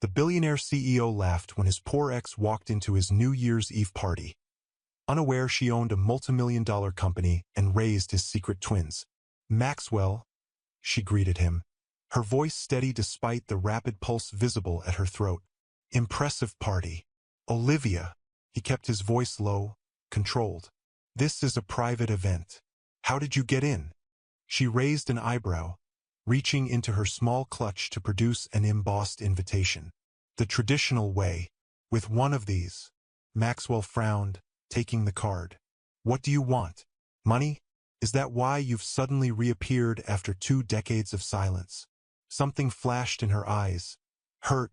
The billionaire CEO laughed when his poor ex walked into his New Year's Eve party. Unaware she owned a multi-million-dollar company and raised his secret twins. "Maxwell," she greeted him, her voice steady despite the rapid pulse visible at her throat. "Impressive party." "Olivia," he kept his voice low, controlled. "This is a private event. How did you get in?" She raised an eyebrow, reaching into her small clutch to produce an embossed invitation. "The traditional way. With one of these." Maxwell frowned, taking the card. "What do you want? Money? Is that why you've suddenly reappeared after 2 decades of silence?" Something flashed in her eyes, hurt,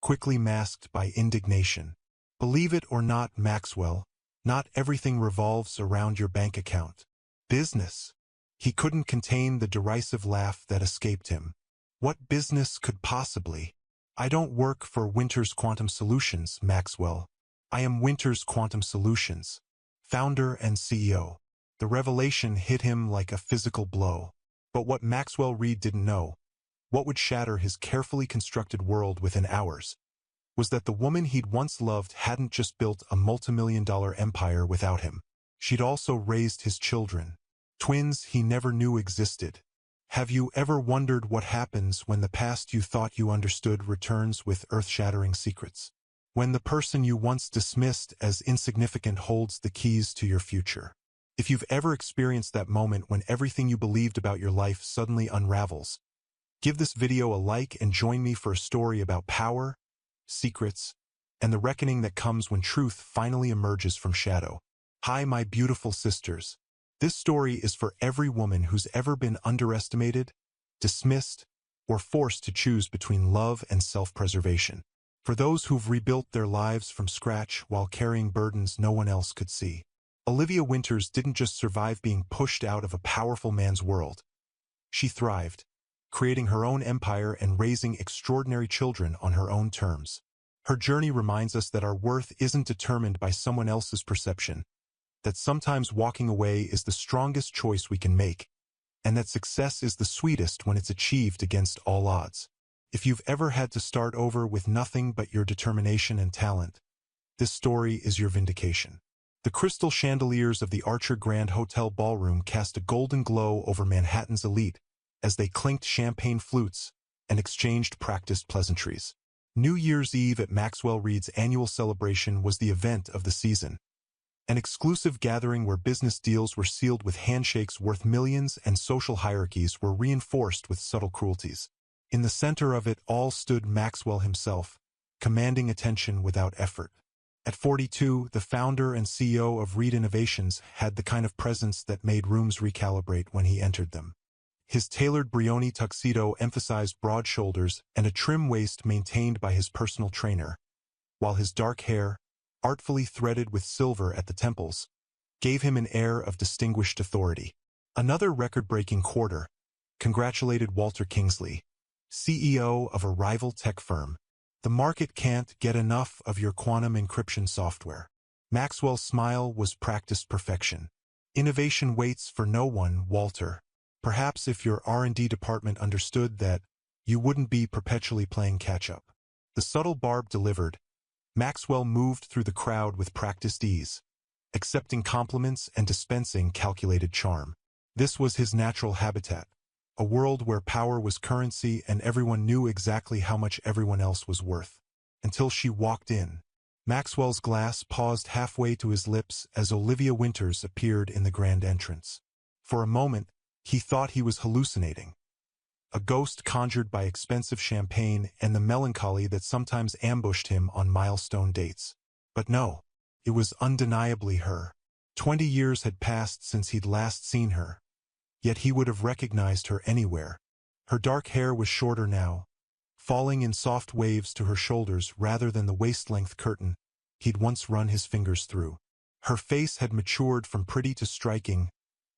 quickly masked by indignation. "Believe it or not, Maxwell, not everything revolves around your bank account. Business." He couldn't contain the derisive laugh that escaped him. "What business could possibly?" "I don't work for Winters Quantum Solutions, Maxwell. I am Winters Quantum Solutions, founder and CEO." The revelation hit him like a physical blow. But what Maxwell Reed didn't know, what would shatter his carefully constructed world within hours, was that the woman he'd once loved hadn't just built a multi-million-dollar empire without him. She'd also raised his children, twins he never knew existed. Have you ever wondered what happens when the past you thought you understood returns with earth-shattering secrets? When the person you once dismissed as insignificant holds the keys to your future? If you've ever experienced that moment when everything you believed about your life suddenly unravels, give this video a like and join me for a story about power, secrets, and the reckoning that comes when truth finally emerges from shadow. Hi, my beautiful sisters. This story is for every woman who's ever been underestimated, dismissed, or forced to choose between love and self-preservation. For those who've rebuilt their lives from scratch while carrying burdens no one else could see. Olivia Winters didn't just survive being pushed out of a powerful man's world. She thrived, creating her own empire and raising extraordinary children on her own terms. Her journey reminds us that our worth isn't determined by someone else's perception, that sometimes walking away is the strongest choice we can make, and that success is the sweetest when it's achieved against all odds. If you've ever had to start over with nothing but your determination and talent, this story is your vindication. The crystal chandeliers of the Archer Grand Hotel ballroom cast a golden glow over Manhattan's elite as they clinked champagne flutes and exchanged practiced pleasantries. New Year's Eve at Maxwell Reed's annual celebration was the event of the season. An exclusive gathering where business deals were sealed with handshakes worth millions and social hierarchies were reinforced with subtle cruelties. In the center of it all stood Maxwell himself, commanding attention without effort. At 42, the founder and CEO of Reed Innovations had the kind of presence that made rooms recalibrate when he entered them. His tailored Brioni tuxedo emphasized broad shoulders and a trim waist maintained by his personal trainer, while his dark hair, artfully threaded with silver at the temples, gave him an air of distinguished authority. "Another record-breaking quarter," congratulated Walter Kingsley, CEO of a rival tech firm. "The market can't get enough of your quantum encryption software." Maxwell's smile was practiced perfection. "Innovation waits for no one, Walter. Perhaps if your R&D department understood that, you wouldn't be perpetually playing catch-up." The subtle barb delivered. Maxwell moved through the crowd with practiced ease, accepting compliments and dispensing calculated charm. This was his natural habitat, a world where power was currency and everyone knew exactly how much everyone else was worth. Until she walked in. Maxwell's glass paused halfway to his lips as Olivia Winters appeared in the grand entrance. For a moment, he thought he was hallucinating. A ghost conjured by expensive champagne and the melancholy that sometimes ambushed him on milestone dates. But no, it was undeniably her. 20 years had passed since he'd last seen her, yet he would have recognized her anywhere. Her dark hair was shorter now, falling in soft waves to her shoulders rather than the waist-length curtain he'd once run his fingers through. Her face had matured from pretty to striking,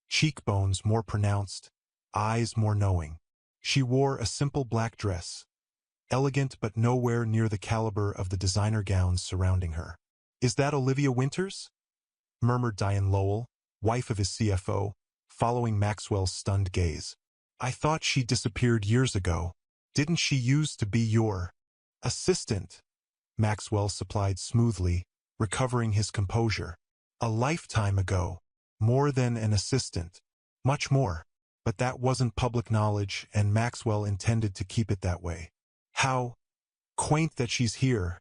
cheekbones more pronounced, eyes more knowing. She wore a simple black dress, elegant but nowhere near the caliber of the designer gowns surrounding her. "Is that Olivia Winters?" murmured Diane Lowell, wife of his CFO, following Maxwell's stunned gaze. "I thought she disappeared years ago. Didn't she used to be your..." Assistant, Maxwell supplied smoothly, recovering his composure. A lifetime ago. More than an assistant. Much more. But that wasn't public knowledge, and Maxwell intended to keep it that way. How quaint that she's here,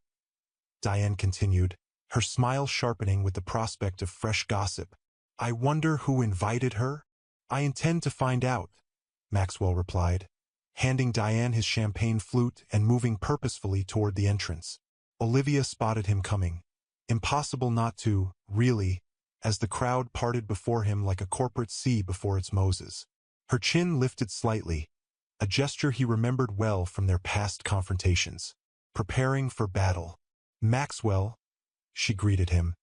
Diane continued, her smile sharpening with the prospect of fresh gossip. I wonder who invited her? I intend to find out, Maxwell replied, handing Diane his champagne flute and moving purposefully toward the entrance. Olivia spotted him coming. Impossible not to, really, as the crowd parted before him like a corporate sea before its Moses. Her chin lifted slightly, a gesture he remembered well from their past confrontations. Preparing for battle. Maxwell, she greeted him,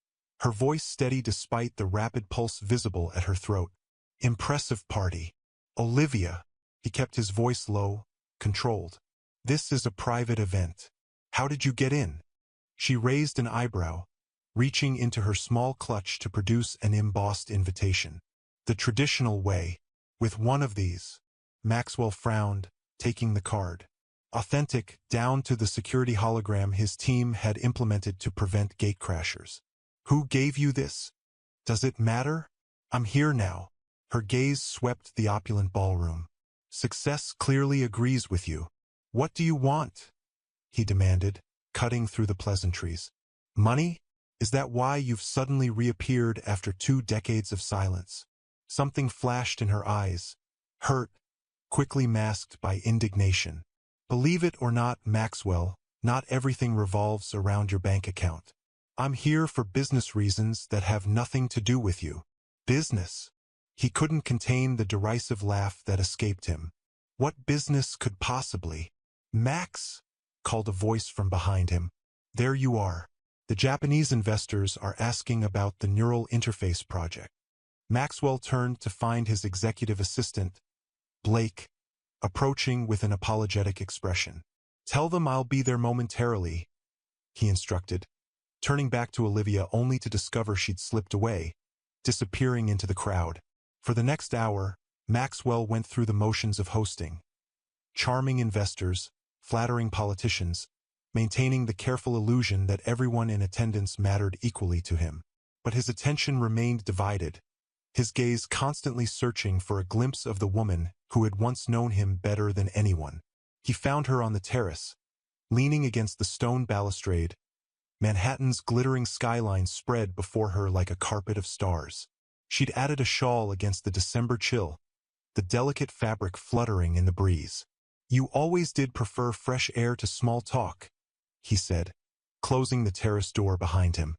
her voice steady despite the rapid pulse visible at her throat. Impressive party. Olivia, he kept his voice low, controlled. This is a private event. How did you get in? She raised an eyebrow, reaching into her small clutch to produce an embossed invitation. The traditional way. With one of these. Maxwell frowned, taking the card. Authentic, down to the security hologram his team had implemented to prevent gatecrashers. Who gave you this? Does it matter? I'm here now. Her gaze swept the opulent ballroom. Success clearly agrees with you. What do you want? He demanded, cutting through the pleasantries. Money? Is that why you've suddenly reappeared after 2 decades of silence? Something flashed in her eyes. Hurt, quickly masked by indignation. Believe it or not, Maxwell, not everything revolves around your bank account. I'm here for business reasons that have nothing to do with you. Business? He couldn't contain the derisive laugh that escaped him. What business could possibly? Max? Called a voice from behind him. There you are. The Japanese investors are asking about the neural interface project. Maxwell turned to find his executive assistant, Blake, approaching with an apologetic expression. Tell them I'll be there momentarily, he instructed, turning back to Olivia only to discover she'd slipped away, disappearing into the crowd. For the next hour, Maxwell went through the motions of hosting. Charming investors, flattering politicians, maintaining the careful illusion that everyone in attendance mattered equally to him. But his attention remained divided, his gaze constantly searching for a glimpse of the woman who had once known him better than anyone. He found her on the terrace, leaning against the stone balustrade, Manhattan's glittering skyline spread before her like a carpet of stars. She'd added a shawl against the December chill, the delicate fabric fluttering in the breeze. You always did prefer fresh air to small talk, he said, closing the terrace door behind him.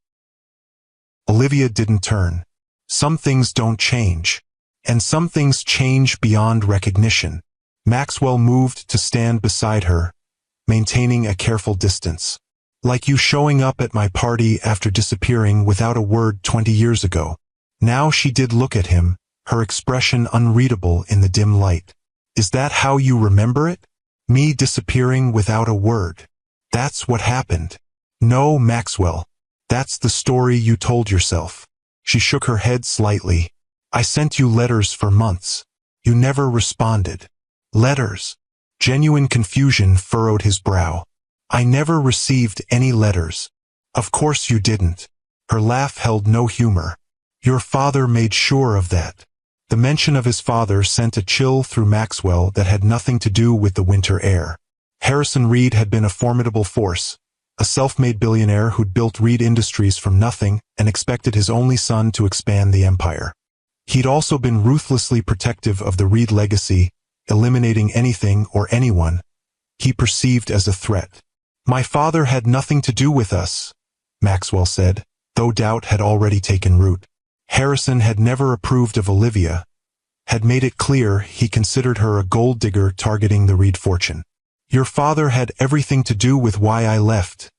Olivia didn't turn. Some things don't change. And some things change beyond recognition. Maxwell moved to stand beside her, maintaining a careful distance. Like you showing up at my party after disappearing without a word 20 years ago. Now she did look at him, her expression unreadable in the dim light. Is that how you remember it? Me disappearing without a word. That's what happened. No, Maxwell. That's the story you told yourself. She shook her head slightly. I sent you letters for months. You never responded. Letters. Genuine confusion furrowed his brow. I never received any letters. Of course you didn't. Her laugh held no humor. Your father made sure of that. The mention of his father sent a chill through Maxwell that had nothing to do with the winter air. Harrison Reed had been a formidable force, a self-made billionaire who'd built Reed Industries from nothing and expected his only son to expand the empire. He'd also been ruthlessly protective of the Reed legacy, eliminating anything or anyone he perceived as a threat. My father had nothing to do with us, Maxwell said, though doubt had already taken root. Harrison had never approved of Olivia, had made it clear he considered her a gold digger targeting the Reed fortune. Your father had everything to do with why I left,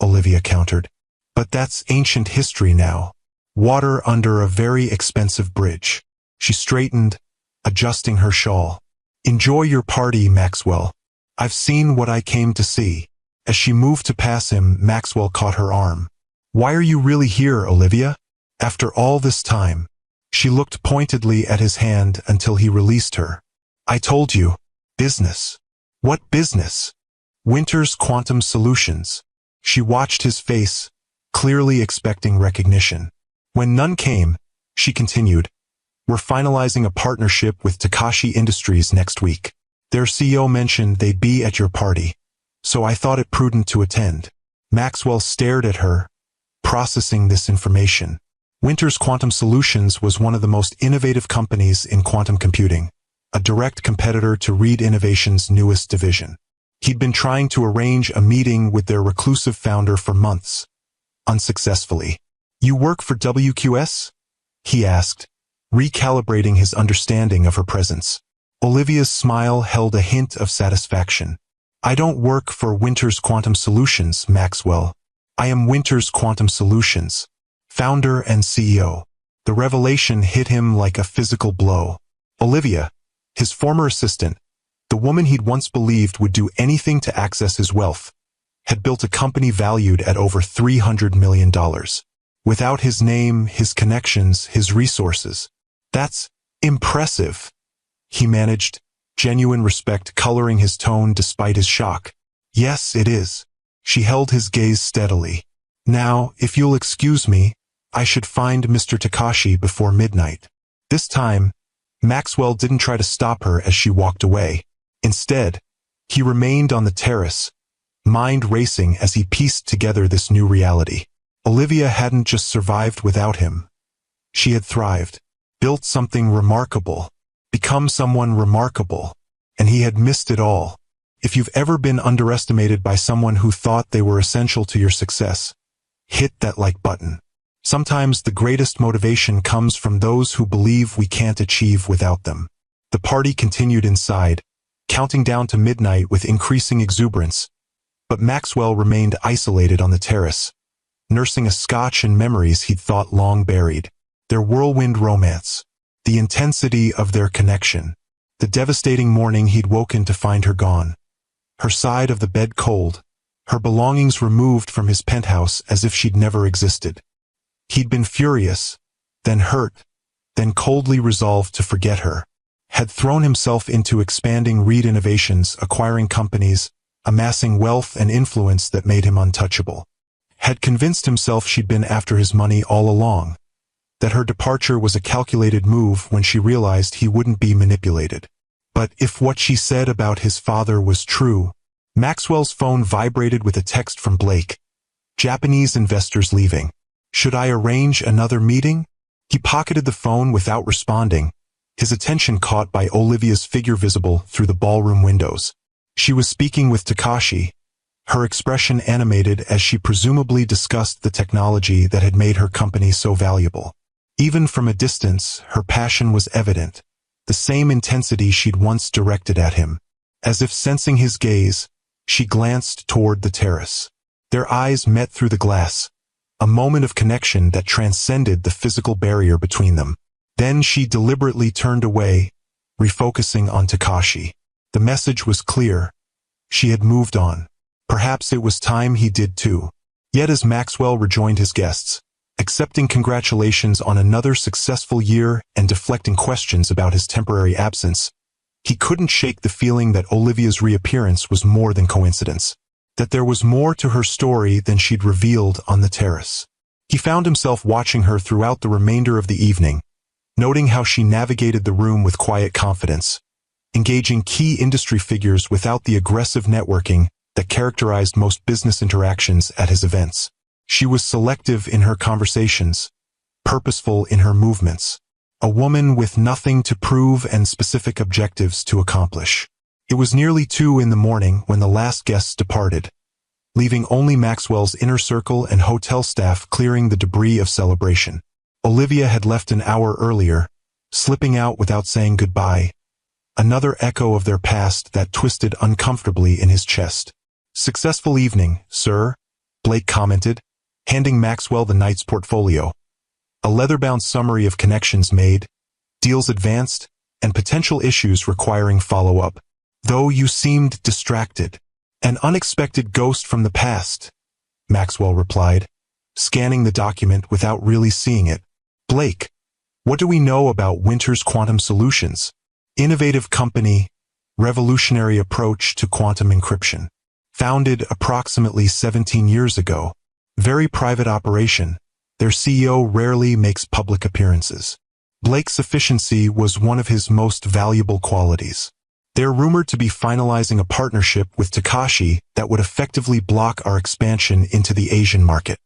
Olivia countered. But that's ancient history now. Water under a very expensive bridge. She straightened, adjusting her shawl. Enjoy your party, Maxwell. I've seen what I came to see. As she moved to pass him, Maxwell caught her arm. Why are you really here, Olivia? After all this time. She looked pointedly at his hand until he released her. I told you. Business. What business? Winter's Quantum Solutions. She watched his face, clearly expecting recognition. When none came, she continued, "We're finalizing a partnership with Takashi Industries next week. Their CEO mentioned they'd be at your party, so I thought it prudent to attend." Maxwell stared at her, processing this information. Winter's Quantum Solutions was one of the most innovative companies in quantum computing, a direct competitor to Reed Innovations' newest division. He'd been trying to arrange a meeting with their reclusive founder for months, unsuccessfully. "You work for WQS?" he asked, recalibrating his understanding of her presence. Olivia's smile held a hint of satisfaction. "I don't work for Winter's Quantum Solutions, Maxwell. I am Winter's Quantum Solutions, founder and CEO." The revelation hit him like a physical blow. Olivia, his former assistant, the woman he'd once believed would do anything to access his wealth, had built a company valued at over $300 million. Without his name, his connections, his resources. "That's impressive," he managed, genuine respect coloring his tone despite his shock. "Yes, it is." She held his gaze steadily. "Now, if you'll excuse me, I should find Mr. Takashi before midnight." This time, Maxwell didn't try to stop her as she walked away. Instead, he remained on the terrace, mind racing as he pieced together this new reality. Olivia hadn't just survived without him. She had thrived, built something remarkable, become someone remarkable, and he had missed it all. If you've ever been underestimated by someone who thought they were essential to your success, hit that like button. Sometimes the greatest motivation comes from those who believe we can't achieve without them. The party continued inside, counting down to midnight with increasing exuberance, but Maxwell remained isolated on the terrace, nursing a scotch and memories he'd thought long buried. Their whirlwind romance, the intensity of their connection, the devastating morning he'd woken to find her gone, her side of the bed cold, her belongings removed from his penthouse as if she'd never existed. He'd been furious, then hurt, then coldly resolved to forget her, had thrown himself into expanding Reed Innovations, acquiring companies, amassing wealth and influence that made him untouchable, had convinced himself she'd been after his money all along, that her departure was a calculated move when she realized he wouldn't be manipulated. But if what she said about his father was true, Maxwell's phone vibrated with a text from Blake. "Japanese investors leaving. Should I arrange another meeting?" He pocketed the phone without responding, his attention caught by Olivia's figure visible through the ballroom windows. She was speaking with Takashi, her expression animated as she presumably discussed the technology that had made her company so valuable. Even from a distance, her passion was evident, the same intensity she'd once directed at him. As if sensing his gaze, she glanced toward the terrace. Their eyes met through the glass, a moment of connection that transcended the physical barrier between them. Then she deliberately turned away, refocusing on Takashi. The message was clear. She had moved on. Perhaps it was time he did too. Yet as Maxwell rejoined his guests, accepting congratulations on another successful year and deflecting questions about his temporary absence, he couldn't shake the feeling that Olivia's reappearance was more than coincidence, that there was more to her story than she'd revealed on the terrace. He found himself watching her throughout the remainder of the evening, noting how she navigated the room with quiet confidence, engaging key industry figures without the aggressive networking that characterized most business interactions at his events. She was selective in her conversations, purposeful in her movements, a woman with nothing to prove and specific objectives to accomplish. It was nearly 2 in the morning when the last guests departed, leaving only Maxwell's inner circle and hotel staff clearing the debris of celebration. Olivia had left an hour earlier, slipping out without saying goodbye, another echo of their past that twisted uncomfortably in his chest. "Successful evening, sir," Blake commented, handing Maxwell the night's portfolio. A leather-bound summary of connections made, deals advanced, and potential issues requiring follow-up. "Though you seemed distracted. An unexpected ghost from the past," Maxwell replied, scanning the document without really seeing it. "Blake, what do we know about Winter's Quantum Solutions? Innovative company, revolutionary approach to quantum encryption. Founded approximately 17 years ago. Very private operation. Their CEO rarely makes public appearances. Blake's efficiency was one of his most valuable qualities. They're rumored to be finalizing a partnership with Takashi that would effectively block our expansion into the Asian market.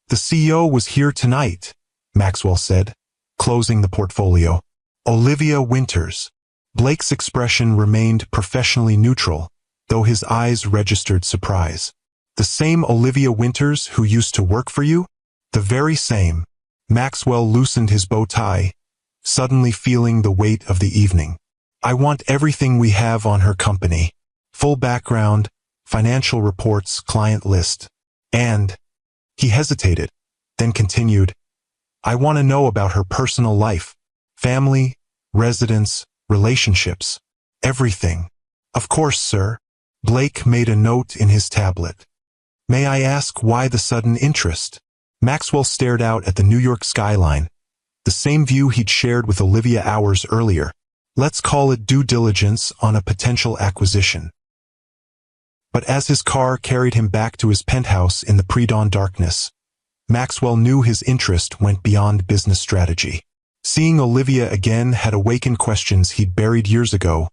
The CEO was here tonight, Maxwell said, closing the portfolio. Olivia Winters. Blake's expression remained professionally neutral, though his eyes registered surprise. The same Olivia Winters who used to work for you? The very same. Maxwell loosened his bow tie, suddenly feeling the weight of the evening. I want everything we have on her company. Full background, financial reports, client list. And, he hesitated, then continued, I want to know about her personal life, family, residence, relationships, everything. Of course, sir. Blake made a note in his tablet. May I ask why the sudden interest? Maxwell stared out at the New York skyline, the same view he'd shared with Olivia hours earlier. Let's call it due diligence on a potential acquisition. But as his car carried him back to his penthouse in the pre-dawn darkness, Maxwell knew his interest went beyond business strategy. Seeing Olivia again had awakened questions he'd buried years ago,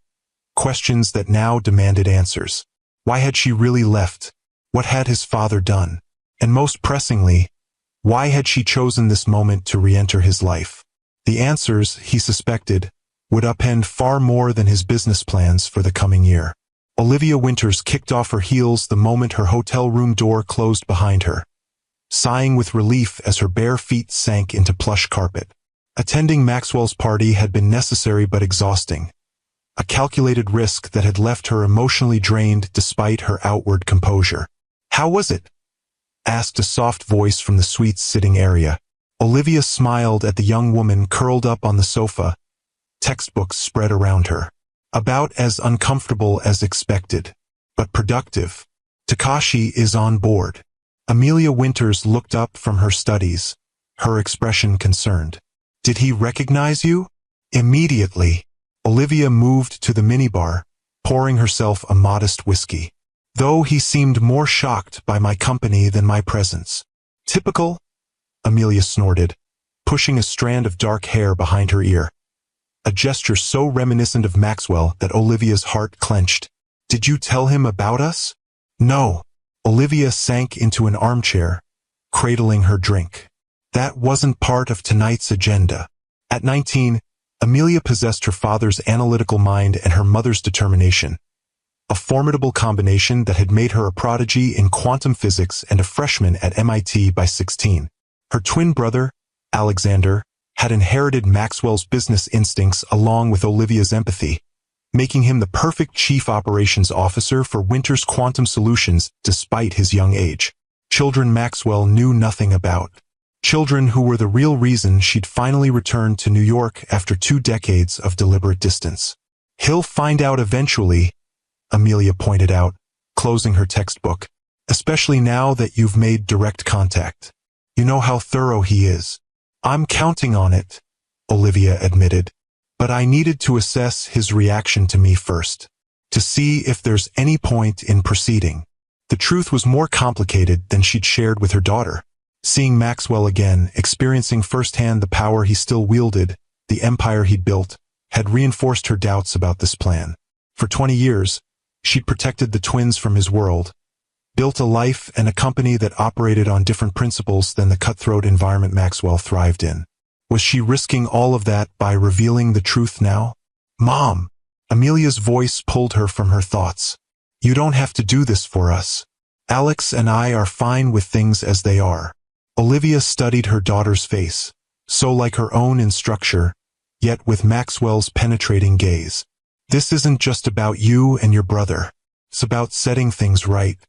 questions that now demanded answers. Why had she really left? What had his father done? And most pressingly, why had she chosen this moment to re-enter his life? The answers, he suspected, would upend far more than his business plans for the coming year. Olivia Winters kicked off her heels the moment her hotel room door closed behind her, sighing with relief as her bare feet sank into plush carpet. Attending Maxwell's party had been necessary but exhausting, a calculated risk that had left her emotionally drained despite her outward composure. How was it? Asked a soft voice from the suite's sitting area. Olivia smiled at the young woman curled up on the sofa, textbooks spread around her. About as uncomfortable as expected, but productive. Takashi is on board. Amelia Winters looked up from her studies, her expression concerned. Did he recognize you? Immediately. Olivia moved to the minibar, pouring herself a modest whiskey. Though he seemed more shocked by my company than my presence. Typical? Amelia snorted, pushing a strand of dark hair behind her ear. A gesture so reminiscent of Maxwell that Olivia's heart clenched. Did you tell him about us? No. Olivia sank into an armchair, cradling her drink. That wasn't part of tonight's agenda. At 19, Amelia possessed her father's analytical mind and her mother's determination. A formidable combination that had made her a prodigy in quantum physics and a freshman at MIT by 16. Her twin brother, Alexander, had inherited Maxwell's business instincts along with Olivia's empathy, making him the perfect chief operations officer for Winters Quantum Solutions despite his young age. Children Maxwell knew nothing about. Children who were the real reason she'd finally returned to New York after 2 decades of deliberate distance. He'll find out eventually, Amelia pointed out, closing her textbook, especially now that you've made direct contact. You know how thorough he is. I'm counting on it, Olivia admitted, but I needed to assess his reaction to me first, to see if there's any point in proceeding. The truth was more complicated than she'd shared with her daughter. Seeing Maxwell again, experiencing firsthand the power he still wielded, the empire he'd built, had reinforced her doubts about this plan. For 20 years, she'd protected the twins from his world, built a life and a company that operated on different principles than the cutthroat environment Maxwell thrived in. Was she risking all of that by revealing the truth now? Mom! Amelia's voice pulled her from her thoughts. You don't have to do this for us. Alex and I are fine with things as they are. Olivia studied her daughter's face, so like her own in structure, yet with Maxwell's penetrating gaze. This isn't just about you and your brother. It's about setting things right.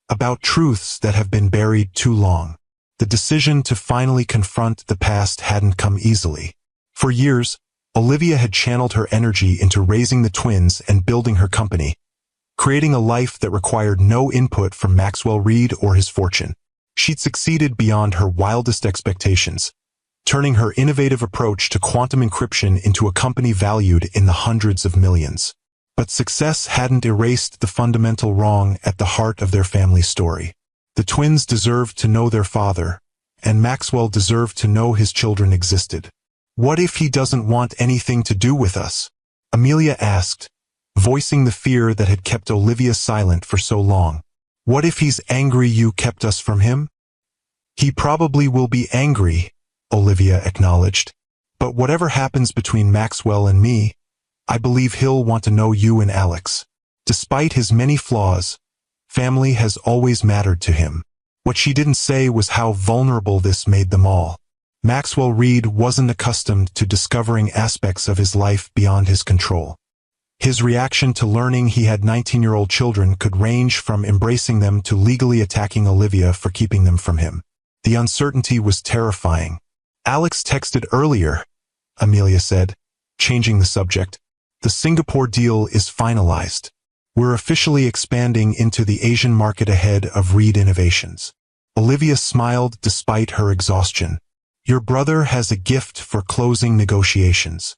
About truths that have been buried too long. The decision to finally confront the past hadn't come easily. For years, Olivia had channeled her energy into raising the twins and building her company, creating a life that required no input from Maxwell Reed or his fortune. She'd succeeded beyond her wildest expectations, turning her innovative approach to quantum encryption into a company valued in the hundreds of millions. But success hadn't erased the fundamental wrong at the heart of their family story. The twins deserved to know their father, and Maxwell deserved to know his children existed. "What if he doesn't want anything to do with us?" Amelia asked, voicing the fear that had kept Olivia silent for so long. "What if he's angry you kept us from him?" "He probably will be angry," Olivia acknowledged. "But whatever happens between Maxwell and me, I believe he'll want to know you and Alex. Despite his many flaws, family has always mattered to him." What she didn't say was how vulnerable this made them all. Maxwell Reed wasn't accustomed to discovering aspects of his life beyond his control. His reaction to learning he had 19-year-old children could range from embracing them to legally attacking Olivia for keeping them from him. The uncertainty was terrifying. "Alex texted earlier," Amelia said, changing the subject. "The Singapore deal is finalized. We're officially expanding into the Asian market ahead of Reed Innovations." Olivia smiled despite her exhaustion. "Your brother has a gift for closing negotiations.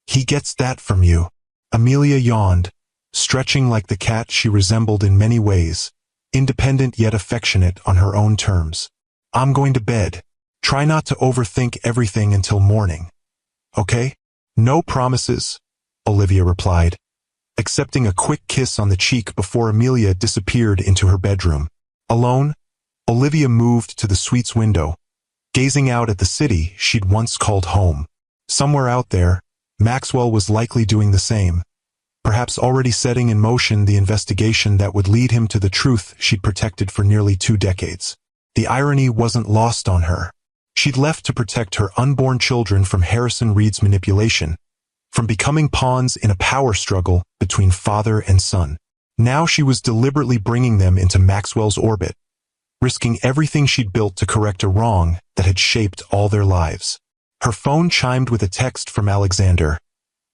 He gets that from you." Amelia yawned, stretching like the cat she resembled in many ways, independent yet affectionate on her own terms. "I'm going to bed. Try not to overthink everything until morning. Okay?" "No promises," Olivia replied, accepting a quick kiss on the cheek before Amelia disappeared into her bedroom. Alone, Olivia moved to the suite's window, gazing out at the city she'd once called home. Somewhere out there, Maxwell was likely doing the same, perhaps already setting in motion the investigation that would lead him to the truth she'd protected for nearly 2 decades. The irony wasn't lost on her. She'd left to protect her unborn children from Harrison Reed's manipulation, from becoming pawns in a power struggle between father and son. Now she was deliberately bringing them into Maxwell's orbit, risking everything she'd built to correct a wrong that had shaped all their lives. Her phone chimed with a text from Alexander.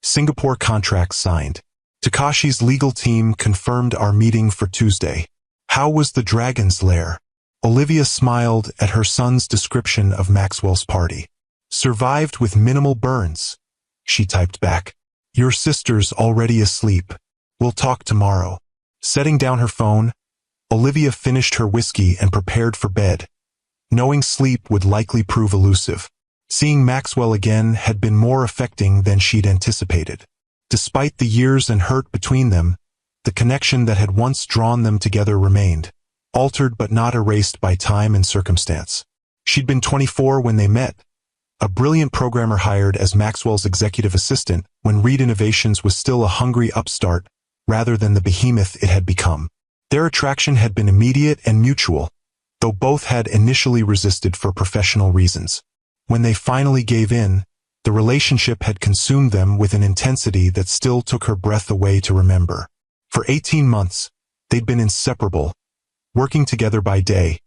"Singapore contract signed. Takashi's legal team confirmed our meeting for Tuesday. How was the Dragon's Lair?" Olivia smiled at her son's description of Maxwell's party. "Survived with minimal burns," she typed back. "Your sister's already asleep. We'll talk tomorrow." Setting down her phone, Olivia finished her whiskey and prepared for bed, knowing sleep would likely prove elusive. Seeing Maxwell again had been more affecting than she'd anticipated. Despite the years and hurt between them, the connection that had once drawn them together remained, altered but not erased by time and circumstance. She'd been 24 when they met, a brilliant programmer hired as Maxwell's executive assistant when Reed Innovations was still a hungry upstart rather than the behemoth it had become. Their attraction had been immediate and mutual, though both had initially resisted for professional reasons. When they finally gave in, the relationship had consumed them with an intensity that still took her breath away to remember. For 18 months, they'd been inseparable, working together by day,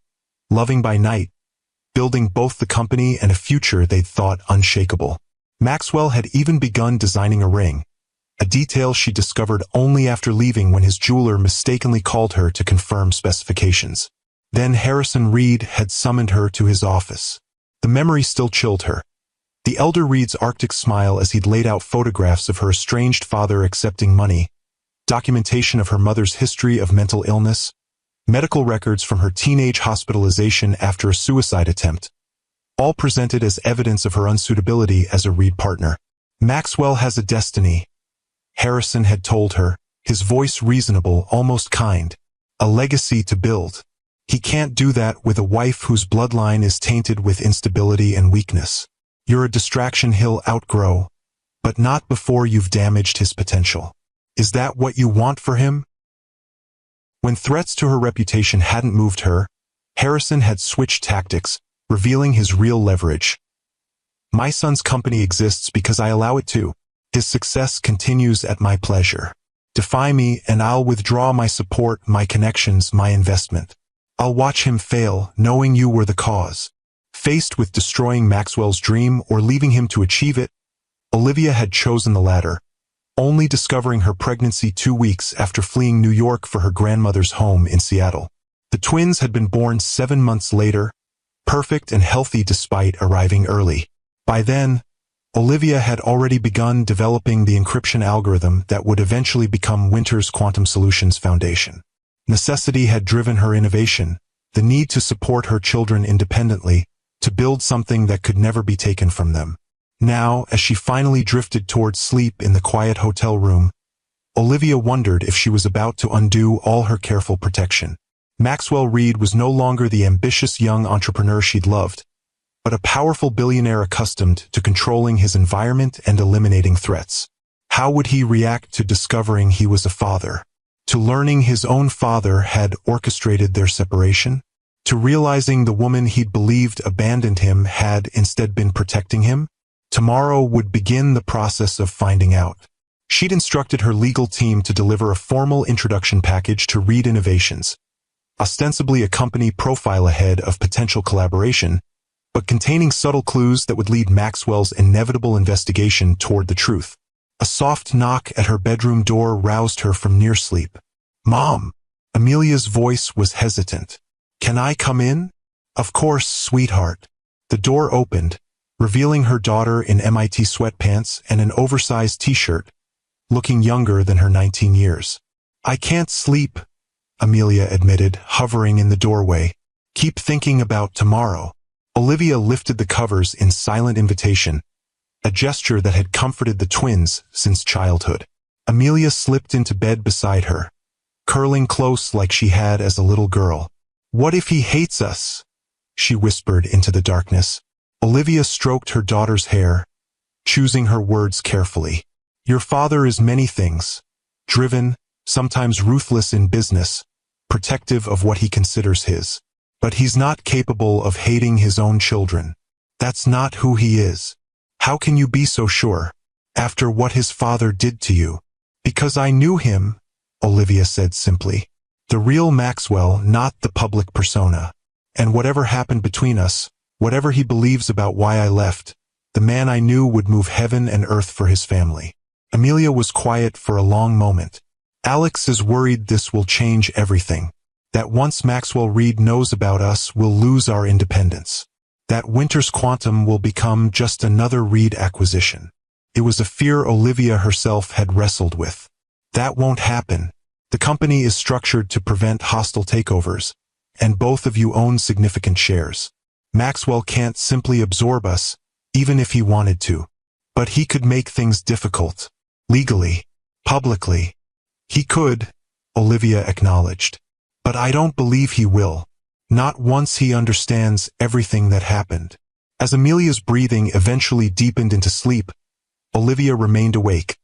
loving by night, building both the company and a future they'd thought unshakable. Maxwell had even begun designing a ring, a detail she discovered only after leaving when his jeweler mistakenly called her to confirm specifications. Then Harrison Reed had summoned her to his office. The memory still chilled her. The elder Reed's Arctic smile as he'd laid out photographs of her estranged father accepting money, documentation of her mother's history of mental illness, medical records from her teenage hospitalization after a suicide attempt, all presented as evidence of her unsuitability as a Reed partner. "Maxwell has a destiny," Harrison had told her, his voice reasonable, almost kind. "A legacy to build. He can't do that with a wife whose bloodline is tainted with instability and weakness. You're a distraction he'll outgrow, but not before you've damaged his potential. Is that what you want for him?" When threats to her reputation hadn't moved her, Harrison had switched tactics, revealing his real leverage. "My son's company exists because I allow it to. His success continues at my pleasure. Defy me and I'll withdraw my support, my connections, my investment. I'll watch him fail, knowing you were the cause." Faced with destroying Maxwell's dream or leaving him to achieve it, Olivia had chosen the latter, only discovering her pregnancy 2 weeks after fleeing New York for her grandmother's home in Seattle. The twins had been born 7 months later, perfect and healthy despite arriving early. By then, Olivia had already begun developing the encryption algorithm that would eventually become Winter's Quantum Solutions Foundation. Necessity had driven her innovation, the need to support her children independently, to build something that could never be taken from them. Now, as she finally drifted towards sleep in the quiet hotel room, Olivia wondered if she was about to undo all her careful protection. Maxwell Reed was no longer the ambitious young entrepreneur she'd loved, but a powerful billionaire accustomed to controlling his environment and eliminating threats. How would he react to discovering he was a father? To learning his own father had orchestrated their separation? To realizing the woman he'd believed abandoned him had instead been protecting him? Tomorrow would begin the process of finding out. She'd instructed her legal team to deliver a formal introduction package to Reed Innovations, ostensibly a company profile ahead of potential collaboration, but containing subtle clues that would lead Maxwell's inevitable investigation toward the truth. A soft knock at her bedroom door roused her from near sleep. "Mom!" Amelia's voice was hesitant. "Can I come in?" "Of course, sweetheart." The door opened, revealing her daughter in MIT sweatpants and an oversized t-shirt, looking younger than her 19 years. "I can't sleep," Amelia admitted, hovering in the doorway. "Keep thinking about tomorrow." Olivia lifted the covers in silent invitation, a gesture that had comforted the twins since childhood. Amelia slipped into bed beside her, curling close like she had as a little girl. "What if he hates us?" she whispered into the darkness. Olivia stroked her daughter's hair, choosing her words carefully. "Your father is many things. Driven, sometimes ruthless in business, protective of what he considers his. But he's not capable of hating his own children. That's not who he is." "How can you be so sure, after what his father did to you?" "Because I knew him," Olivia said simply. "The real Maxwell, not the public persona. And whatever happened between us, whatever he believes about why I left, the man I knew would move heaven and earth for his family." Amelia was quiet for a long moment. "Alex is worried this will change everything. That once Maxwell Reed knows about us, we'll lose our independence. That Winter's Quantum will become just another Reed acquisition." It was a fear Olivia herself had wrestled with. "That won't happen. The company is structured to prevent hostile takeovers, and both of you own significant shares. Maxwell can't simply absorb us, even if he wanted to. But he could make things difficult. Legally. Publicly. He could," Olivia acknowledged. "But I don't believe he will. Not once he understands everything that happened." As Amelia's breathing eventually deepened into sleep, Olivia remained awake,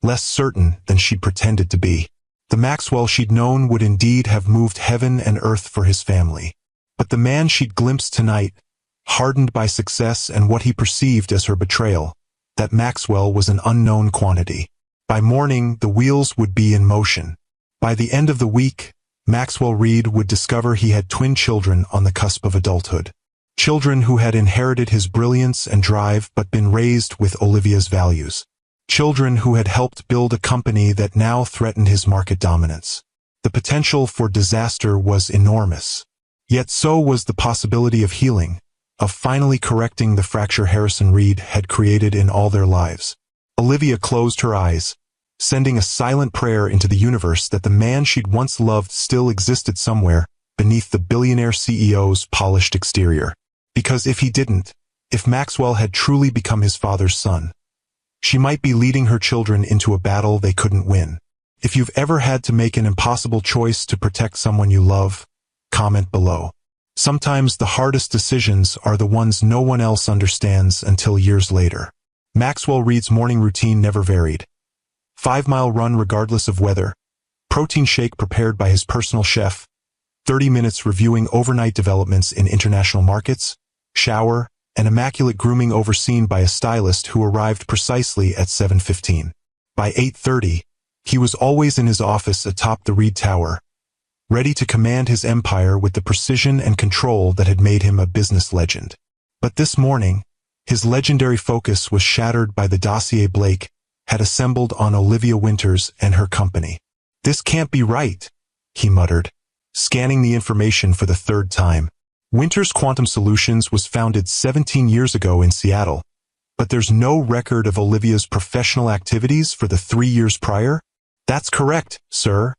less certain than she'd pretended to be. The Maxwell she'd known would indeed have moved heaven and earth for his family. But the man she'd glimpsed tonight, hardened by success and what he perceived as her betrayal, that Maxwell was an unknown quantity. By morning, the wheels would be in motion. By the end of the week, Maxwell Reed would discover he had twin children on the cusp of adulthood. Children who had inherited his brilliance and drive but been raised with Olivia's values. Children who had helped build a company that now threatened his market dominance. The potential for disaster was enormous. Yet so was the possibility of healing, of finally correcting the fracture Harrison Reed had created in all their lives. Olivia closed her eyes, sending a silent prayer into the universe that the man she'd once loved still existed somewhere beneath the billionaire CEO's polished exterior. Because if he didn't, if Maxwell had truly become his father's son, she might be leading her children into a battle they couldn't win. If you've ever had to make an impossible choice to protect someone you love, comment below. Sometimes the hardest decisions are the ones no one else understands until years later. Maxwell Reed's morning routine never varied. 5-mile run regardless of weather, protein shake prepared by his personal chef, 30 minutes reviewing overnight developments in international markets, shower, and immaculate grooming overseen by a stylist who arrived precisely at 7:15. By 8:30, he was always in his office atop the Reed Tower, ready to command his empire with the precision and control that had made him a business legend. But this morning, his legendary focus was shattered by the dossier Blake had assembled on Olivia Winters and her company. "This can't be right," he muttered, scanning the information for the third time. Winters Quantum Solutions was founded 17 years ago in Seattle, But there's no record of Olivia's professional activities for the 3 years prior? That's correct, sir,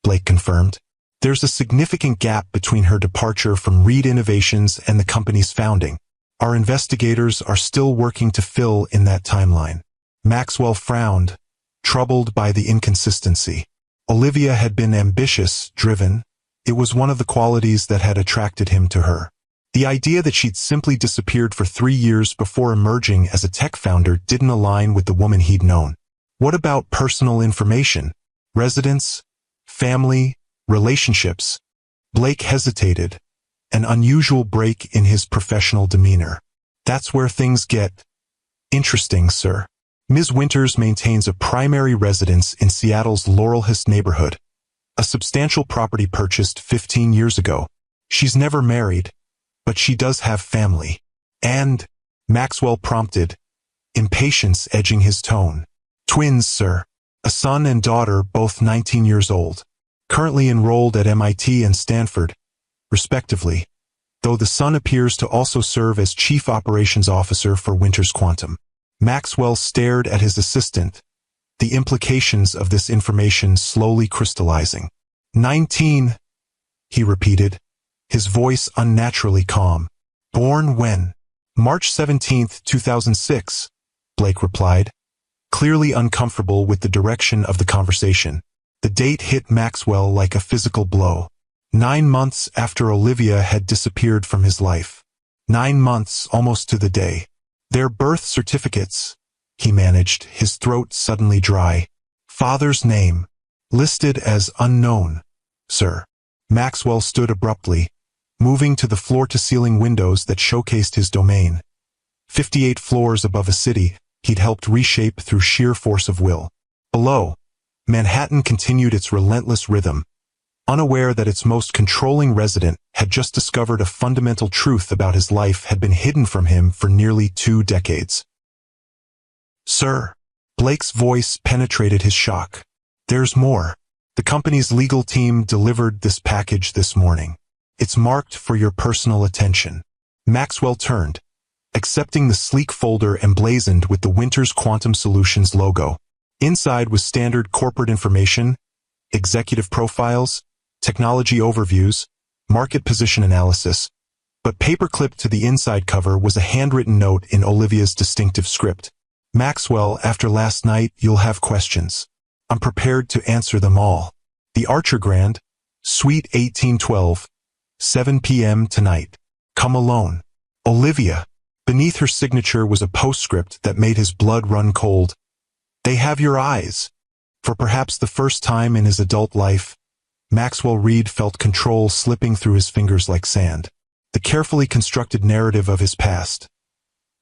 Blake confirmed. There's a significant gap between her departure from Reed Innovations and the company's founding. Our investigators are still working to fill in that timeline. Maxwell frowned, troubled by the inconsistency. Olivia had been ambitious, driven. It was one of the qualities that had attracted him to her. The idea that she'd simply disappeared for 3 years before emerging as a tech founder didn't align with the woman he'd known. What about personal information? Residence? Family? Relationships? Blake hesitated, an unusual break in his professional demeanor. That's where things get interesting, sir. Ms. Winters maintains a primary residence in Seattle's Laurelhurst neighborhood, a substantial property purchased 15 years ago. She's never married, but she does have family. And, Maxwell prompted, impatience edging his tone. Twins, sir. A son and daughter, both 19 years old. Currently enrolled at MIT and Stanford, respectively, though the son appears to also serve as Chief Operations Officer for Winters Quantum. Maxwell stared at his assistant, the implications of this information slowly crystallizing. 19, he repeated, his voice unnaturally calm. Born when? March 17, 2006, Blake replied, clearly uncomfortable with the direction of the conversation. The date hit Maxwell like a physical blow. 9 months after Olivia had disappeared from his life. 9 months almost to the day. Their birth certificates, he managed, his throat suddenly dry. Father's name, listed as unknown, sir. Maxwell stood abruptly, moving to the floor-to-ceiling windows that showcased his domain. 58 floors above a city he'd helped reshape through sheer force of will. Below, Manhattan continued its relentless rhythm, unaware that its most controlling resident had just discovered a fundamental truth about his life had been hidden from him for nearly 2 decades. Sir, Blake's voice penetrated his shock. There's more. The company's legal team delivered this package this morning. It's marked for your personal attention. Maxwell turned, accepting the sleek folder emblazoned with the Winters Quantum Solutions logo. Inside was standard corporate information, executive profiles, technology overviews, market position analysis, but paperclipped to the inside cover was a handwritten note in Olivia's distinctive script. Maxwell, after last night, you'll have questions. I'm prepared to answer them all. The Archer Grand, Suite 1812, 7 p.m. tonight. Come alone. Olivia. Beneath her signature was a postscript that made his blood run cold. They have your eyes. For perhaps the first time in his adult life, Maxwell Reed felt control slipping through his fingers like sand. The carefully constructed narrative of his past.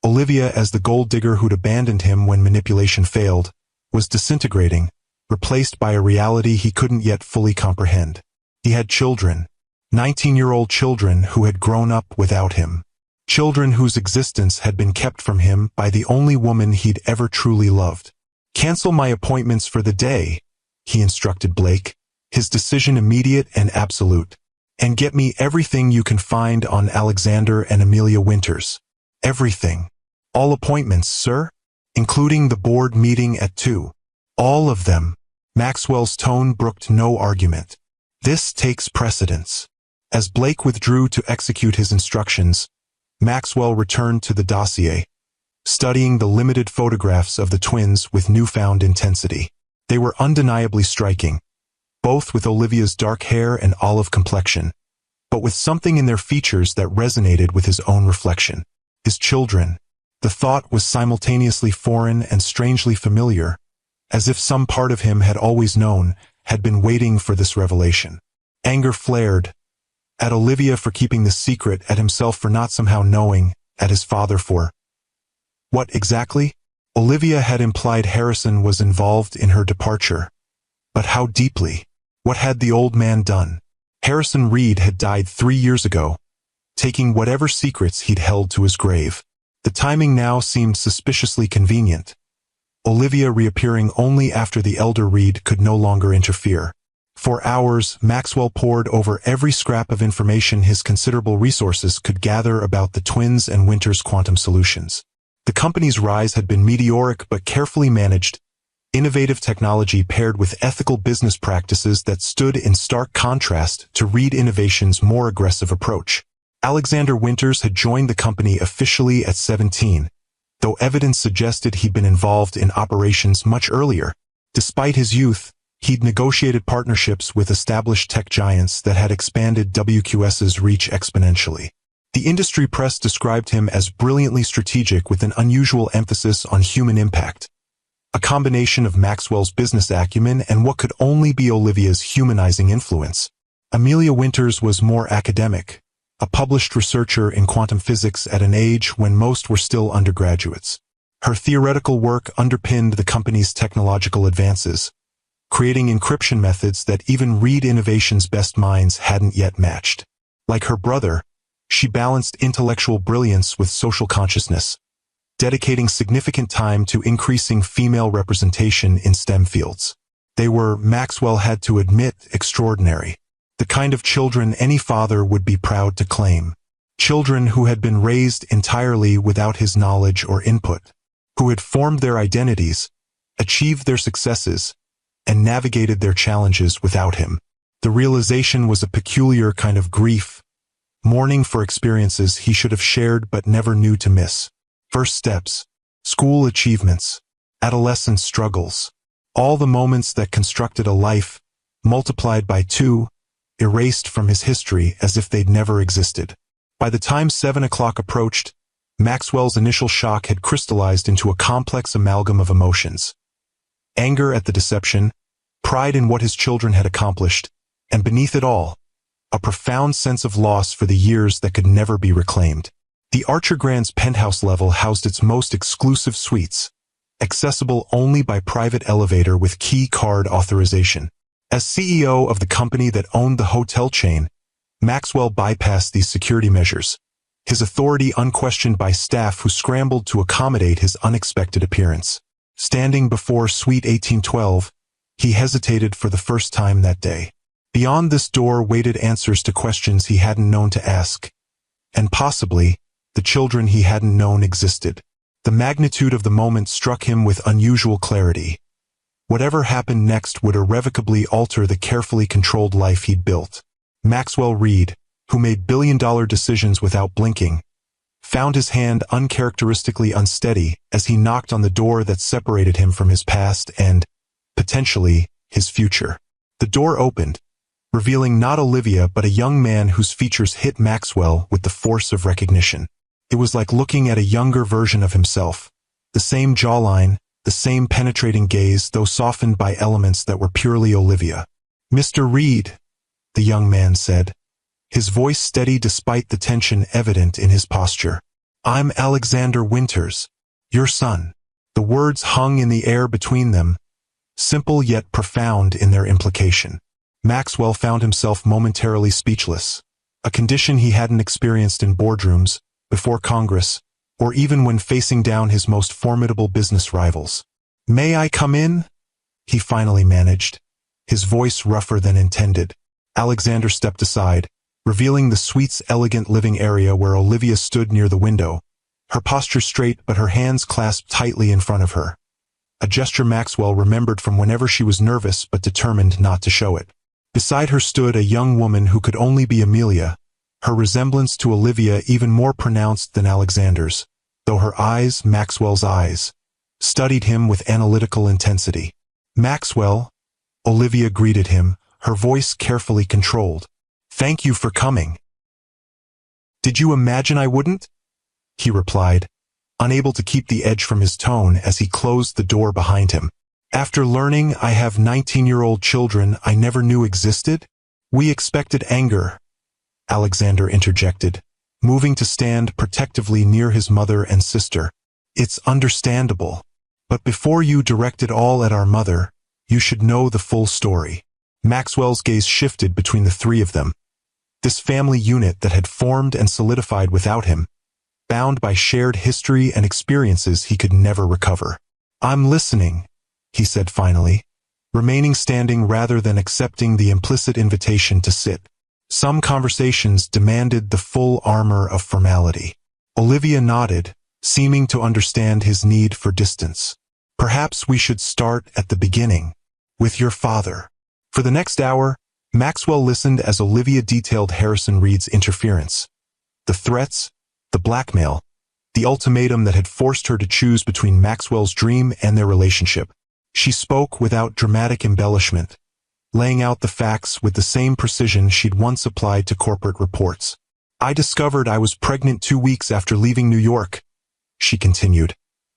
Olivia as the gold digger who'd abandoned him when manipulation failed, was disintegrating, replaced by a reality he couldn't yet fully comprehend. He had children, 19-year-old children who had grown up without him. Children whose existence had been kept from him by the only woman he'd ever truly loved. Cancel my appointments for the day, he instructed Blake, his decision immediate and absolute. And get me everything you can find on Alexander and Amelia Winters. Everything. All appointments, sir? Including the board meeting at 2. All of them. Maxwell's tone brooked no argument. This takes precedence. As Blake withdrew to execute his instructions, Maxwell returned to the dossier, studying the limited photographs of the twins with newfound intensity. They were undeniably striking, both with Olivia's dark hair and olive complexion, but with something in their features that resonated with his own reflection. His children. The thought was simultaneously foreign and strangely familiar, as if some part of him had always known, had been waiting for this revelation. Anger flared, at Olivia for keeping this secret, at himself for not somehow knowing, at his father for... What exactly? Olivia had implied Harrison was involved in her departure. But how deeply? What had the old man done? Harrison Reed had died 3 years ago, taking whatever secrets he'd held to his grave. The timing now seemed suspiciously convenient, Olivia reappearing only after the elder Reed could no longer interfere. For hours, Maxwell pored over every scrap of information his considerable resources could gather about the twins and Winters Quantum Solutions. The company's rise had been meteoric but carefully managed, innovative technology paired with ethical business practices that stood in stark contrast to Reed Innovations' more aggressive approach. Alexander Winters had joined the company officially at 17, though evidence suggested he'd been involved in operations much earlier. Despite his youth, he'd negotiated partnerships with established tech giants that had expanded WQS's reach exponentially. The industry press described him as brilliantly strategic with an unusual emphasis on human impact, a combination of Maxwell's business acumen and what could only be Olivia's humanizing influence. Amelia Winters was more academic, a published researcher in quantum physics at an age when most were still undergraduates. Her theoretical work underpinned the company's technological advances, creating encryption methods that even Reed Innovations' best minds hadn't yet matched. Like her brother, she balanced intellectual brilliance with social consciousness, dedicating significant time to increasing female representation in STEM fields. They were, Maxwell had to admit, extraordinary. The kind of children any father would be proud to claim. Children who had been raised entirely without his knowledge or input, who had formed their identities, achieved their successes, and navigated their challenges without him. The realization was a peculiar kind of grief, mourning for experiences he should have shared but never knew to miss. First steps, school achievements, adolescent struggles, all the moments that constructed a life, multiplied by 2, erased from his history as if they'd never existed. By the time 7 o'clock approached, Maxwell's initial shock had crystallized into a complex amalgam of emotions. Anger at the deception, pride in what his children had accomplished, and beneath it all, a profound sense of loss for the years that could never be reclaimed. The Archer Grand's penthouse level housed its most exclusive suites, accessible only by private elevator with key card authorization. As CEO of the company that owned the hotel chain, Maxwell bypassed these security measures, his authority unquestioned by staff who scrambled to accommodate his unexpected appearance. Standing before Suite 1812, he hesitated for the first time that day. Beyond this door waited answers to questions he hadn't known to ask, and possibly, the children he hadn't known existed. The magnitude of the moment struck him with unusual clarity. Whatever happened next would irrevocably alter the carefully controlled life he'd built. Maxwell Reed, who made billion-dollar decisions without blinking, found his hand uncharacteristically unsteady as he knocked on the door that separated him from his past and, potentially, his future. The door opened, revealing not Olivia but a young man whose features hit Maxwell with the force of recognition. It was like looking at a younger version of himself. The same jawline, the same penetrating gaze, though softened by elements that were purely Olivia. "Mr. Reed," the young man said, his voice steady despite the tension evident in his posture. "I'm Alexander Winters, your son." The words hung in the air between them, simple yet profound in their implication. Maxwell found himself momentarily speechless, a condition he hadn't experienced in boardrooms, before Congress, or even when facing down his most formidable business rivals. "May I come in?" he finally managed, his voice rougher than intended. Alexander stepped aside, revealing the suite's elegant living area where Olivia stood near the window, her posture straight but her hands clasped tightly in front of her, a gesture Maxwell remembered from whenever she was nervous but determined not to show it. Beside her stood a young woman who could only be Amelia, her resemblance to Olivia even more pronounced than Alexander's, though her eyes, Maxwell's eyes, studied him with analytical intensity. "Maxwell," Olivia greeted him, her voice carefully controlled. "Thank you for coming." "Did you imagine I wouldn't?" he replied, unable to keep the edge from his tone as he closed the door behind him. "After learning I have 19-year-old children I never knew existed?" "We expected anger," Alexander interjected, moving to stand protectively near his mother and sister. "It's understandable. But before you direct it all at our mother, you should know the full story." Maxwell's gaze shifted between the three of them. This family unit that had formed and solidified without him, bound by shared history and experiences he could never recover. "I'm listening," he said finally, remaining standing rather than accepting the implicit invitation to sit. Some conversations demanded the full armor of formality. Olivia nodded, seeming to understand his need for distance. Perhaps we should start at the beginning, with your father. For the next hour, Maxwell listened as Olivia detailed Harrison Reed's interference. The threats, the blackmail, the ultimatum that had forced her to choose between Maxwell's dream and their relationship. She spoke without dramatic embellishment, laying out the facts with the same precision she'd once applied to corporate reports. I discovered I was pregnant 2 weeks after leaving New York, she continued,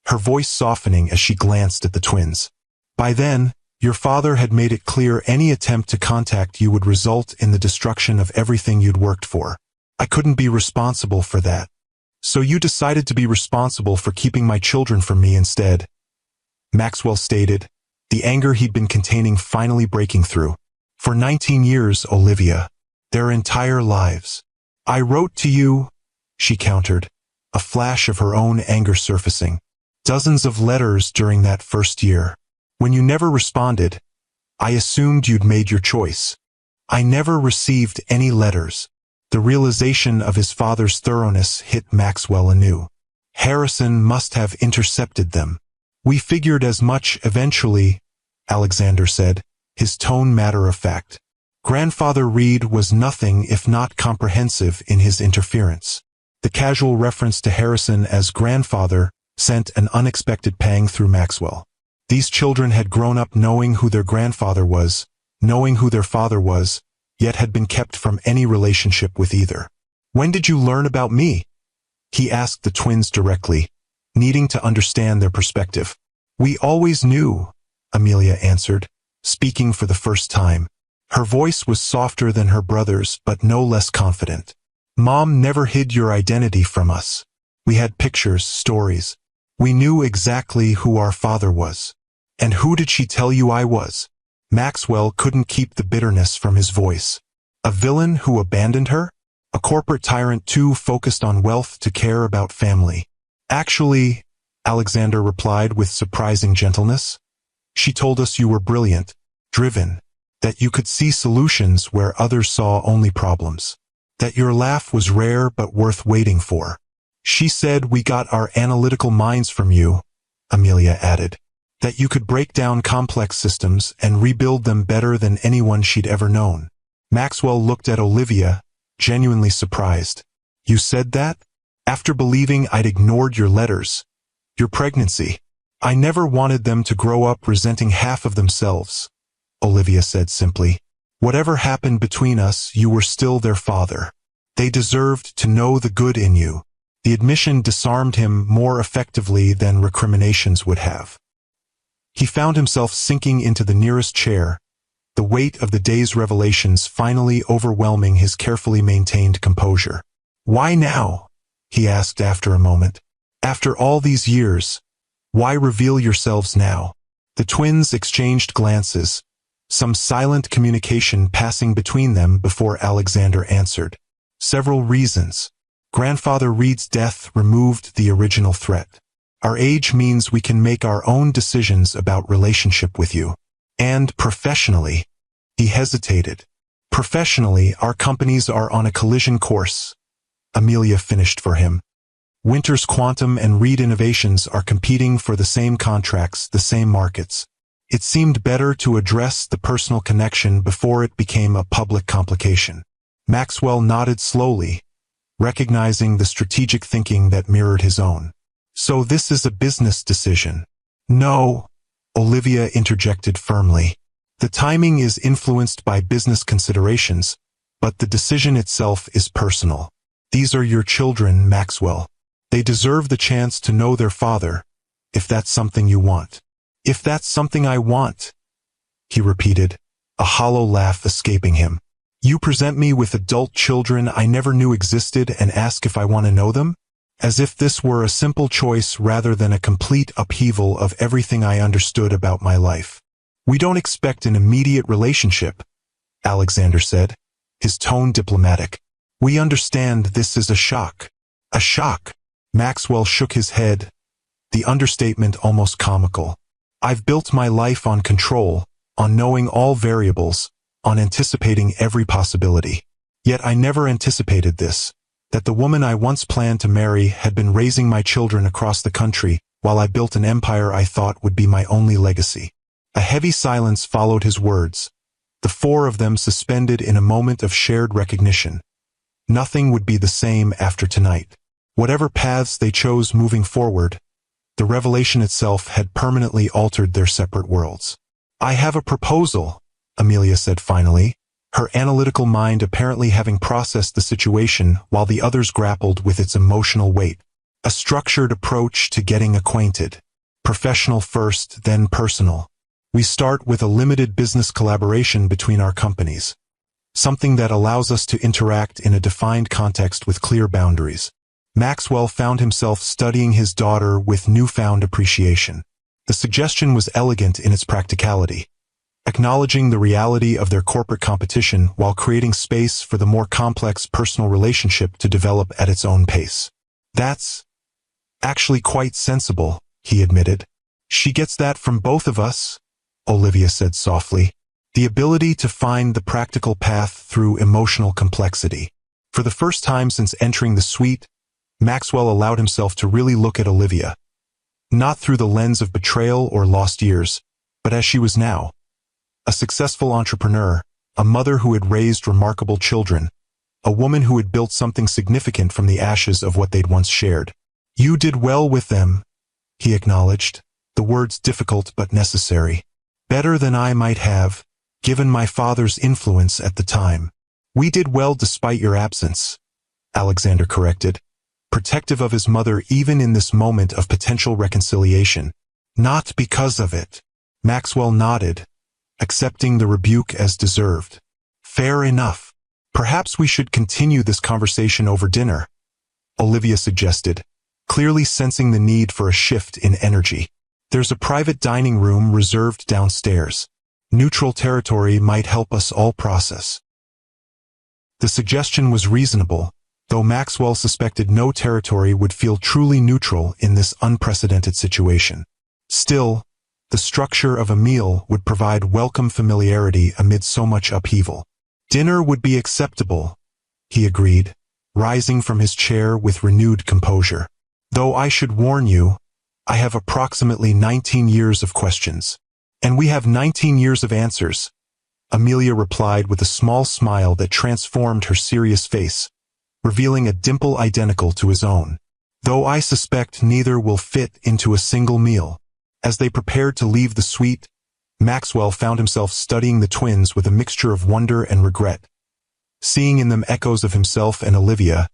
her voice softening as she glanced at the twins. By then, your father had made it clear any attempt to contact you would result in the destruction of everything you'd worked for. I couldn't be responsible for that. So you decided to be responsible for keeping my children from me instead, Maxwell stated, the anger he'd been containing finally breaking through. For 19 years, Olivia. Their entire lives. I wrote to you, she countered, a flash of her own anger surfacing. Dozens of letters during that first year. When you never responded, I assumed you'd made your choice. I never received any letters. The realization of his father's thoroughness hit Maxwell anew. Harrison must have intercepted them. We figured as much eventually, Alexander said, his tone matter-of-fact. Grandfather Reed was nothing if not comprehensive in his interference. The casual reference to Harrison as grandfather sent an unexpected pang through Maxwell. These children had grown up knowing who their grandfather was, knowing who their father was, yet had been kept from any relationship with either. When did you learn about me? He asked the twins directly, needing to understand their perspective. We always knew, Amelia answered, speaking for the first time. Her voice was softer than her brother's, but no less confident. Mom never hid your identity from us. We had pictures, stories. We knew exactly who our father was. And who did she tell you I was? Maxwell couldn't keep the bitterness from his voice. A villain who abandoned her? A corporate tyrant too focused on wealth to care about family. Actually, Alexander replied with surprising gentleness, she told us you were brilliant, driven, that you could see solutions where others saw only problems, that your laugh was rare but worth waiting for. She said we got our analytical minds from you, Amelia added, that you could break down complex systems and rebuild them better than anyone she'd ever known. Maxwell looked at Olivia, genuinely surprised. You said that? After believing I'd ignored your letters, your pregnancy. I never wanted them to grow up resenting half of themselves, Olivia said simply. Whatever happened between us, you were still their father. They deserved to know the good in you. The admission disarmed him more effectively than recriminations would have. He found himself sinking into the nearest chair, the weight of the day's revelations finally overwhelming his carefully maintained composure. Why now? He asked after a moment. After all these years, why reveal yourselves now? The twins exchanged glances, some silent communication passing between them before Alexander answered. Several reasons. Grandfather Reed's death removed the original threat. Our age means we can make our own decisions about relationship with you. And professionally, he hesitated. Professionally, our companies are on a collision course, Amelia finished for him. Winter's Quantum and Reed Innovations are competing for the same contracts, the same markets. It seemed better to address the personal connection before it became a public complication. Maxwell nodded slowly, recognizing the strategic thinking that mirrored his own. So this is a business decision. No, Olivia interjected firmly. The timing is influenced by business considerations, but the decision itself is personal. These are your children, Maxwell. They deserve the chance to know their father, if that's something you want. If that's something I want, he repeated, a hollow laugh escaping him. You present me with adult children I never knew existed and ask if I want to know them? As if this were a simple choice rather than a complete upheaval of everything I understood about my life. We don't expect an immediate relationship, Alexander said, his tone diplomatic. We understand this is a shock. A shock. Maxwell shook his head, the understatement almost comical. I've built my life on control, on knowing all variables, on anticipating every possibility. Yet I never anticipated this. That the woman I once planned to marry had been raising my children across the country while I built an empire I thought would be my only legacy. A heavy silence followed his words, the four of them suspended in a moment of shared recognition. Nothing would be the same after tonight. Whatever paths they chose moving forward, the revelation itself had permanently altered their separate worlds. "I have a proposal," Amelia said finally, her analytical mind apparently having processed the situation while the others grappled with its emotional weight. "A structured approach to getting acquainted. Professional first, then personal. We start with a limited business collaboration between our companies. Something that allows us to interact in a defined context with clear boundaries." Maxwell found himself studying his daughter with newfound appreciation. The suggestion was elegant in its practicality, acknowledging the reality of their corporate competition while creating space for the more complex personal relationship to develop at its own pace. "That's actually quite sensible," he admitted. "She gets that from both of us," Olivia said softly. The ability to find the practical path through emotional complexity. For the first time since entering the suite, Maxwell allowed himself to really look at Olivia. Not through the lens of betrayal or lost years, but as she was now. A successful entrepreneur, a mother who had raised remarkable children, a woman who had built something significant from the ashes of what they'd once shared. "You did well with them," he acknowledged, the words difficult but necessary. "Better than I might have, given my father's influence at the time." "We did well despite your absence," Alexander corrected, protective of his mother even in this moment of potential reconciliation. "Not because of it." Maxwell nodded, accepting the rebuke as deserved. "Fair enough. Perhaps we should continue this conversation over dinner," Olivia suggested, clearly sensing the need for a shift in energy. "There's a private dining room reserved downstairs. Neutral territory might help us all process." The suggestion was reasonable, though Maxwell suspected no territory would feel truly neutral in this unprecedented situation. Still, the structure of a meal would provide welcome familiarity amid so much upheaval. "Dinner would be acceptable," he agreed, rising from his chair with renewed composure. "Though I should warn you, I have approximately 19 years of questions. And we have 19 years of answers," Amelia replied with a small smile that transformed her serious face, revealing a dimple identical to his own. "Though I suspect neither will fit into a single meal." As they prepared to leave the suite, Maxwell found himself studying the twins with a mixture of wonder and regret, seeing in them echoes of himself and Olivia,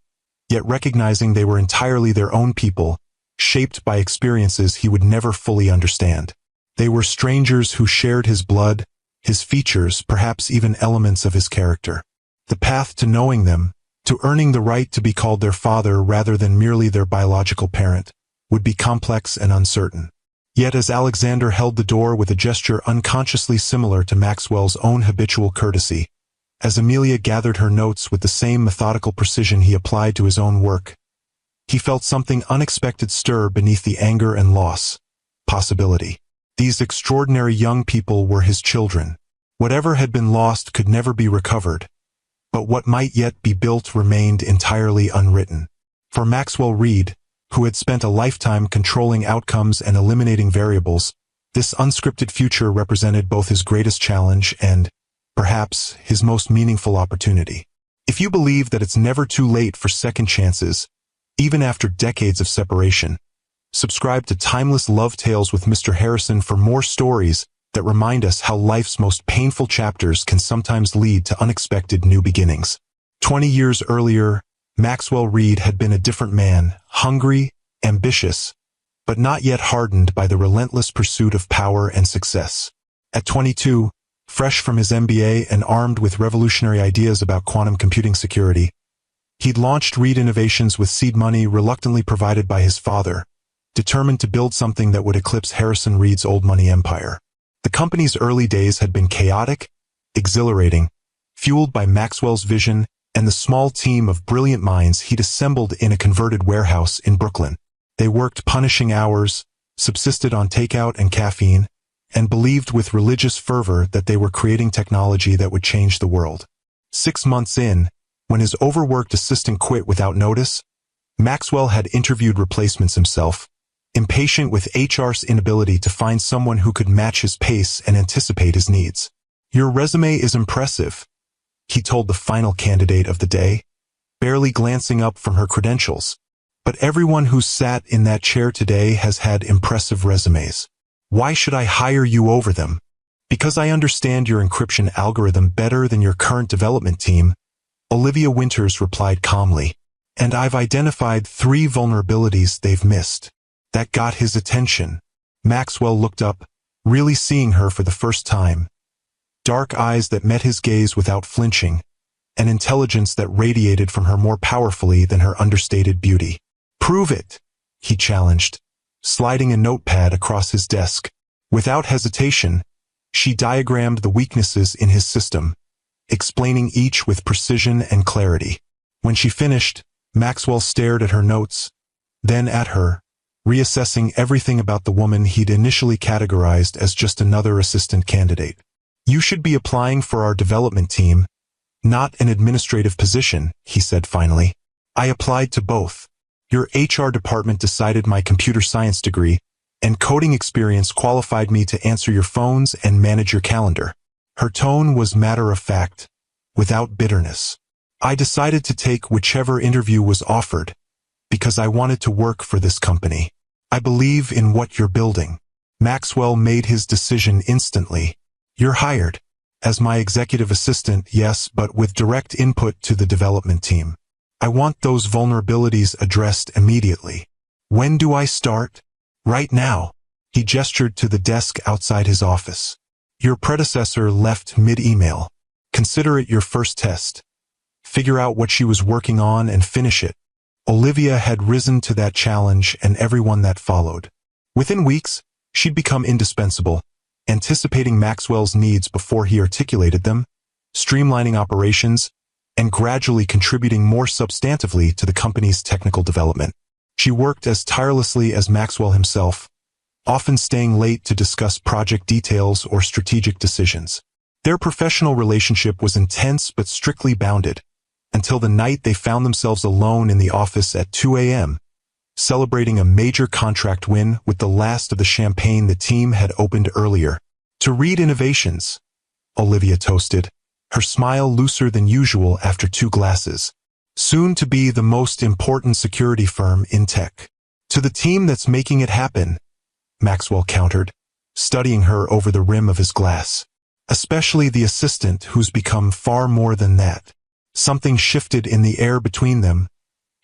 yet recognizing they were entirely their own people, shaped by experiences he would never fully understand. They were strangers who shared his blood, his features, perhaps even elements of his character. The path to knowing them, to earning the right to be called their father rather than merely their biological parent, would be complex and uncertain. Yet as Alexander held the door with a gesture unconsciously similar to Maxwell's own habitual courtesy, as Amelia gathered her notes with the same methodical precision he applied to his own work, he felt something unexpected stir beneath the anger and loss. Possibility. These extraordinary young people were his children. Whatever had been lost could never be recovered, but what might yet be built remained entirely unwritten. For Maxwell Reed, who had spent a lifetime controlling outcomes and eliminating variables, this unscripted future represented both his greatest challenge and, perhaps, his most meaningful opportunity. If you believe that it's never too late for second chances, even after decades of separation, subscribe to Timeless Love Tales with Mr. Harrison for more stories that remind us how life's most painful chapters can sometimes lead to unexpected new beginnings. 20 years earlier, Maxwell Reed had been a different man, hungry, ambitious, but not yet hardened by the relentless pursuit of power and success. At 22, fresh from his MBA and armed with revolutionary ideas about quantum computing security, he'd launched Reed Innovations with seed money reluctantly provided by his father, determined to build something that would eclipse Harrison Reed's old money empire. The company's early days had been chaotic, exhilarating, fueled by Maxwell's vision and the small team of brilliant minds he'd assembled in a converted warehouse in Brooklyn. They worked punishing hours, subsisted on takeout and caffeine, and believed with religious fervor that they were creating technology that would change the world. 6 months in, When his overworked assistant quit without notice, Maxwell had interviewed replacements himself, impatient with HR's inability to find someone who could match his pace and anticipate his needs. "Your resume is impressive," he told the final candidate of the day, barely glancing up from her credentials. "But everyone who's sat in that chair today has had impressive resumes. Why should I hire you over them?" "Because I understand your encryption algorithm better than your current development team," Olivia Winters replied calmly. "And I've identified 3 vulnerabilities they've missed." That got his attention. Maxwell looked up, really seeing her for the first time. Dark eyes that met his gaze without flinching, an intelligence that radiated from her more powerfully than her understated beauty. "Prove it," he challenged, sliding a notepad across his desk. Without hesitation, she diagrammed the weaknesses in his system, explaining each with precision and clarity. When she finished, Maxwell stared at her notes, then at her, reassessing everything about the woman he'd initially categorized as just another assistant candidate. "You should be applying for our development team, not an administrative position," he said finally. "I applied to both. Your HR department decided my computer science degree and coding experience qualified me to answer your phones and manage your calendar." Her tone was matter-of-fact, without bitterness. "I decided to take whichever interview was offered, because I wanted to work for this company. I believe in what you're building." Maxwell made his decision instantly. "You're hired. As my executive assistant, yes, but with direct input to the development team. I want those vulnerabilities addressed immediately." "When do I start?" "Right now." He gestured to the desk outside his office. "Your predecessor left mid-email. Consider it your first test. Figure out what she was working on and finish it." Olivia had risen to that challenge and everyone that followed. Within weeks, she'd become indispensable, anticipating Maxwell's needs before he articulated them, streamlining operations, and gradually contributing more substantively to the company's technical development. She worked as tirelessly as Maxwell himself, often staying late to discuss project details or strategic decisions. Their professional relationship was intense but strictly bounded, until the night they found themselves alone in the office at 2 a.m., celebrating a major contract win with the last of the champagne the team had opened earlier. "To read innovations," Olivia toasted, her smile looser than usual after 2 glasses. "Soon to be the most important security firm in tech." "To the team that's making it happen," Maxwell countered, studying her over the rim of his glass. "Especially the assistant who's become far more than that." Something shifted in the air between them,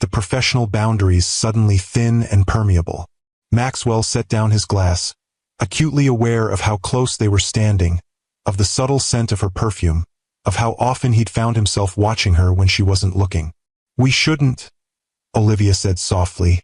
the professional boundaries suddenly thin and permeable. Maxwell set down his glass, acutely aware of how close they were standing, of the subtle scent of her perfume, of how often he'd found himself watching her when she wasn't looking. "We shouldn't," Olivia said softly,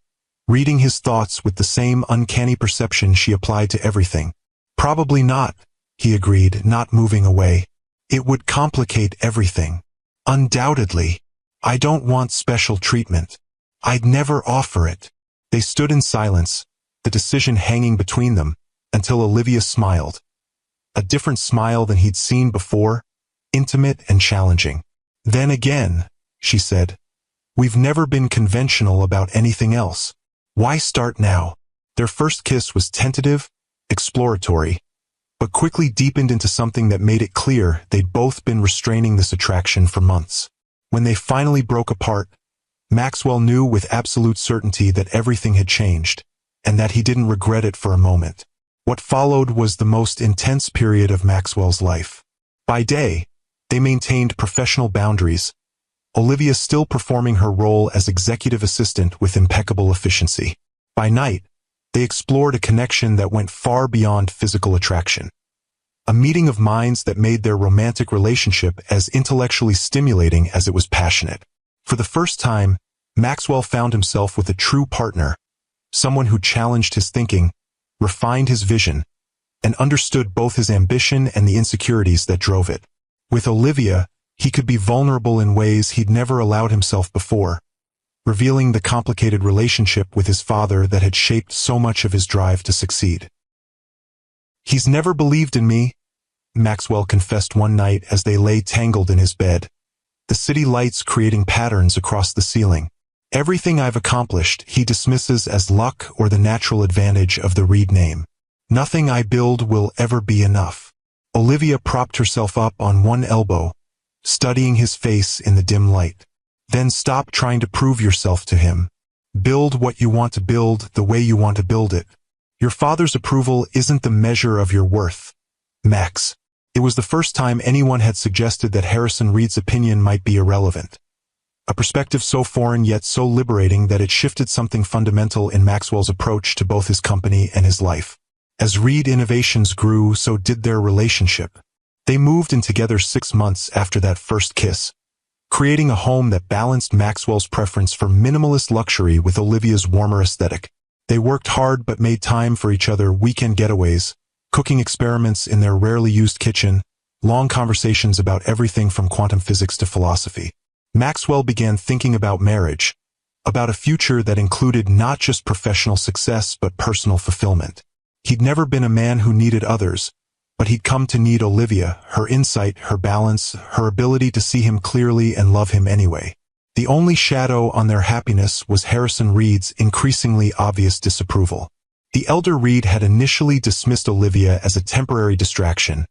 reading his thoughts with the same uncanny perception she applied to everything. "Probably not," he agreed, not moving away. "It would complicate everything." "Undoubtedly. I don't want special treatment. I'd never offer it." They stood in silence, the decision hanging between them, until Olivia smiled. A different smile than he'd seen before, intimate and challenging. "Then again," she said, "we've never been conventional about anything else. Why start now?" Their first kiss was tentative, exploratory, but quickly deepened into something that made it clear they'd both been restraining this attraction for months. When they finally broke apart, Maxwell knew with absolute certainty that everything had changed, and that he didn't regret it for a moment. What followed was the most intense period of Maxwell's life. By day, they maintained professional boundaries, Olivia still performing her role as executive assistant with impeccable efficiency. By night, they explored a connection that went far beyond physical attraction. A meeting of minds that made their romantic relationship as intellectually stimulating as it was passionate. For the first time, Maxwell found himself with a true partner, someone who challenged his thinking, refined his vision, and understood both his ambition and the insecurities that drove it. With Olivia, he could be vulnerable in ways he'd never allowed himself before, revealing the complicated relationship with his father that had shaped so much of his drive to succeed. "He's never believed in me," Maxwell confessed one night as they lay tangled in his bed, the city lights creating patterns across the ceiling. Everything I've accomplished, he dismisses as luck or the natural advantage of the Reed name. Nothing I build will ever be enough. Olivia propped herself up on one elbow, studying his face in the dim light. Then stop trying to prove yourself to him. Build what you want to build the way you want to build it. Your father's approval isn't the measure of your worth, Max. It was the first time anyone had suggested that Harrison Reed's opinion might be irrelevant. A perspective so foreign yet so liberating that it shifted something fundamental in Maxwell's approach to both his company and his life. As Reed Innovations grew, so did their relationship. They moved in together 6 months after that first kiss, creating a home that balanced Maxwell's preference for minimalist luxury with Olivia's warmer aesthetic. They worked hard but made time for each other: weekend getaways, cooking experiments in their rarely used kitchen, long conversations about everything from quantum physics to philosophy. Maxwell began thinking about marriage, about a future that included not just professional success but personal fulfillment. He'd never been a man who needed others, but he'd come to need Olivia, her insight, her balance, her ability to see him clearly and love him anyway. The only shadow on their happiness was Harrison Reed's increasingly obvious disapproval. The elder Reed had initially dismissed Olivia as a temporary distraction,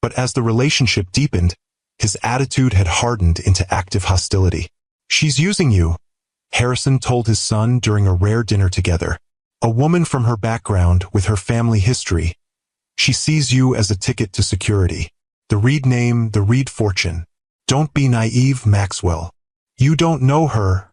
but as the relationship deepened, his attitude had hardened into active hostility. "She's using you," Harrison told his son during a rare dinner together. "A woman from her background, with her family history. She sees you as a ticket to security. The Reed name, the Reed fortune. Don't be naive, Maxwell. You don't know her,"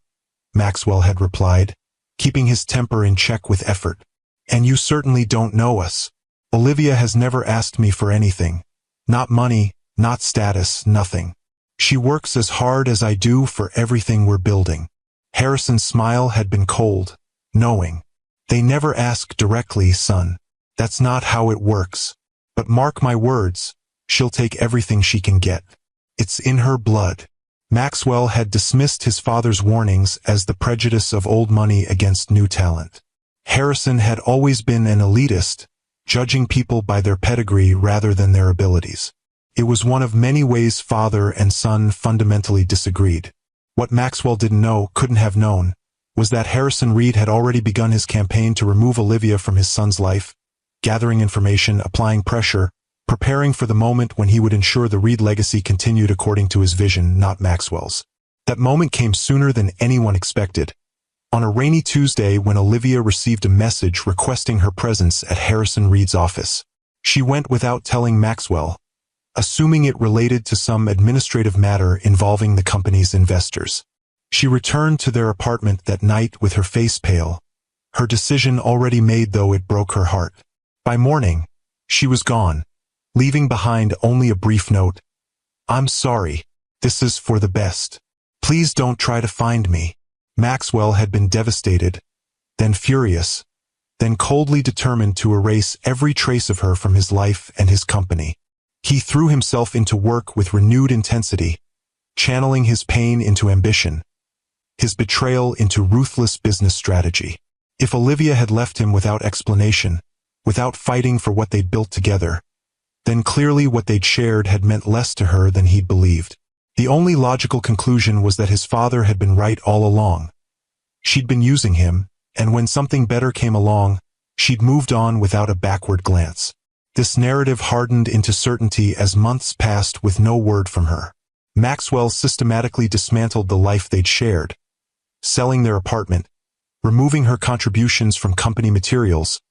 Maxwell had replied, keeping his temper in check with effort. "And you certainly don't know us. Olivia has never asked me for anything. Not money, not status, nothing. She works as hard as I do for everything we're building." Harrison's smile had been cold, knowing. "They never ask directly, son. That's not how it works. But mark my words, she'll take everything she can get. It's in her blood." Maxwell had dismissed his father's warnings as the prejudice of old money against new talent. Harrison had always been an elitist, judging people by their pedigree rather than their abilities. It was one of many ways father and son fundamentally disagreed. What Maxwell didn't know, couldn't have known, was that Harrison Reed had already begun his campaign to remove Olivia from his son's life, gathering information, applying pressure, preparing for the moment when he would ensure the Reed legacy continued according to his vision, not Maxwell's. That moment came sooner than anyone expected. On a rainy Tuesday, when Olivia received a message requesting her presence at Harrison Reed's office. She went without telling Maxwell, assuming it related to some administrative matter involving the company's investors. She returned to their apartment that night with her face pale, her decision already made, though it broke her heart. By morning, she was gone, leaving behind only a brief note. "I'm sorry. This is for the best. Please don't try to find me." Maxwell had been devastated, then furious, then coldly determined to erase every trace of her from his life and his company. He threw himself into work with renewed intensity, channeling his pain into ambition, his betrayal into ruthless business strategy. If Olivia had left him without explanation, without fighting for what they'd built together, then clearly what they'd shared had meant less to her than he'd believed. The only logical conclusion was that his father had been right all along. She'd been using him, and when something better came along, she'd moved on without a backward glance. This narrative hardened into certainty as months passed with no word from her. Maxwell systematically dismantled the life they'd shared, selling their apartment, removing her contributions from company materials,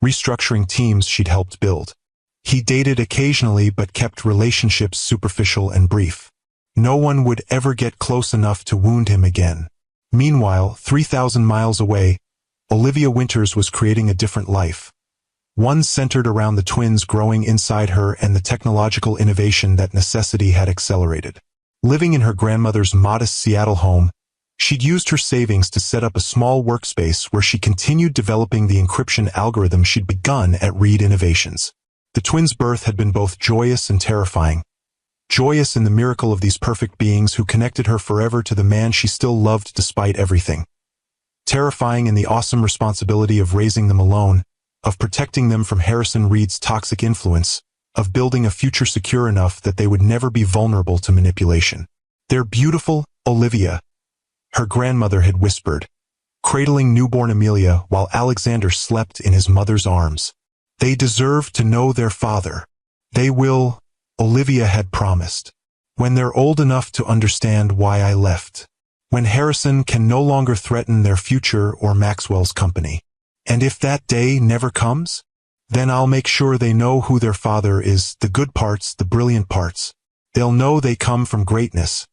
restructuring teams she'd helped build. He dated occasionally but kept relationships superficial and brief. No one would ever get close enough to wound him again. Meanwhile, 3,000 miles away, Olivia Winters was creating a different life. One centered around the twins growing inside her and the technological innovation that necessity had accelerated. Living in her grandmother's modest Seattle home, she'd used her savings to set up a small workspace where she continued developing the encryption algorithm she'd begun at Reed Innovations. The twins' birth had been both joyous and terrifying. Joyous in the miracle of these perfect beings who connected her forever to the man she still loved despite everything. Terrifying in the awesome responsibility of raising them alone, of protecting them from Harrison Reed's toxic influence, of building a future secure enough that they would never be vulnerable to manipulation. "They're beautiful, Olivia," her grandmother had whispered, cradling newborn Amelia while Alexander slept in his mother's arms. "They deserve to know their father. They will," Olivia had promised, "when they're old enough to understand why I left. When Harrison can no longer threaten their future or Maxwell's company. And if that day never comes, then I'll make sure they know who their father is, the good parts, the brilliant parts. They'll know they come from greatness,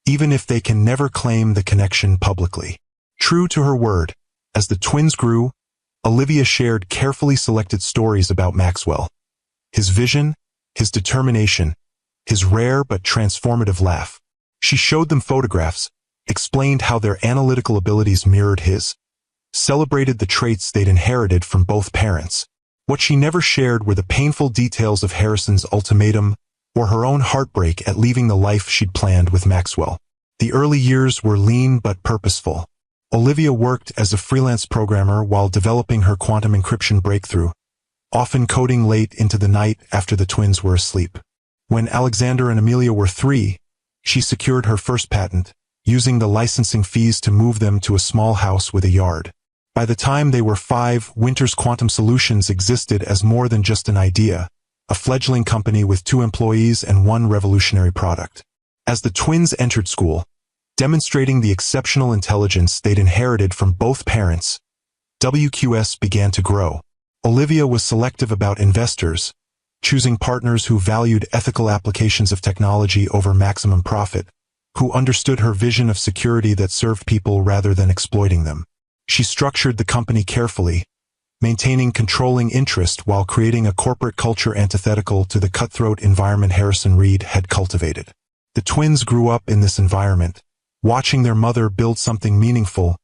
even if they can never claim the connection publicly." True to her word, as the twins grew, Olivia shared carefully selected stories about Maxwell. His vision, his determination, his rare but transformative laugh. She showed them photographs, explained how their analytical abilities mirrored his, celebrated the traits they'd inherited from both parents. What she never shared were the painful details of Harrison's ultimatum or her own heartbreak at leaving the life she'd planned with Maxwell. The early years were lean but purposeful. Olivia worked as a freelance programmer while developing her quantum encryption breakthrough, often coding late into the night after the twins were asleep. When Alexander and Amelia were 3, she secured her first patent, using the licensing fees to move them to a small house with a yard. By the time they were 5, Winter's Quantum Solutions existed as more than just an idea, a fledgling company with 2 employees and 1 revolutionary product. As the twins entered school, demonstrating the exceptional intelligence they'd inherited from both parents, WQS began to grow. Olivia was selective about investors, choosing partners who valued ethical applications of technology over maximum profit, who understood her vision of security that served people rather than exploiting them. She structured the company carefully, maintaining controlling interest while creating a corporate culture antithetical to the cutthroat environment Harrison Reed had cultivated. The twins grew up in this environment, watching their mother build something meaningful,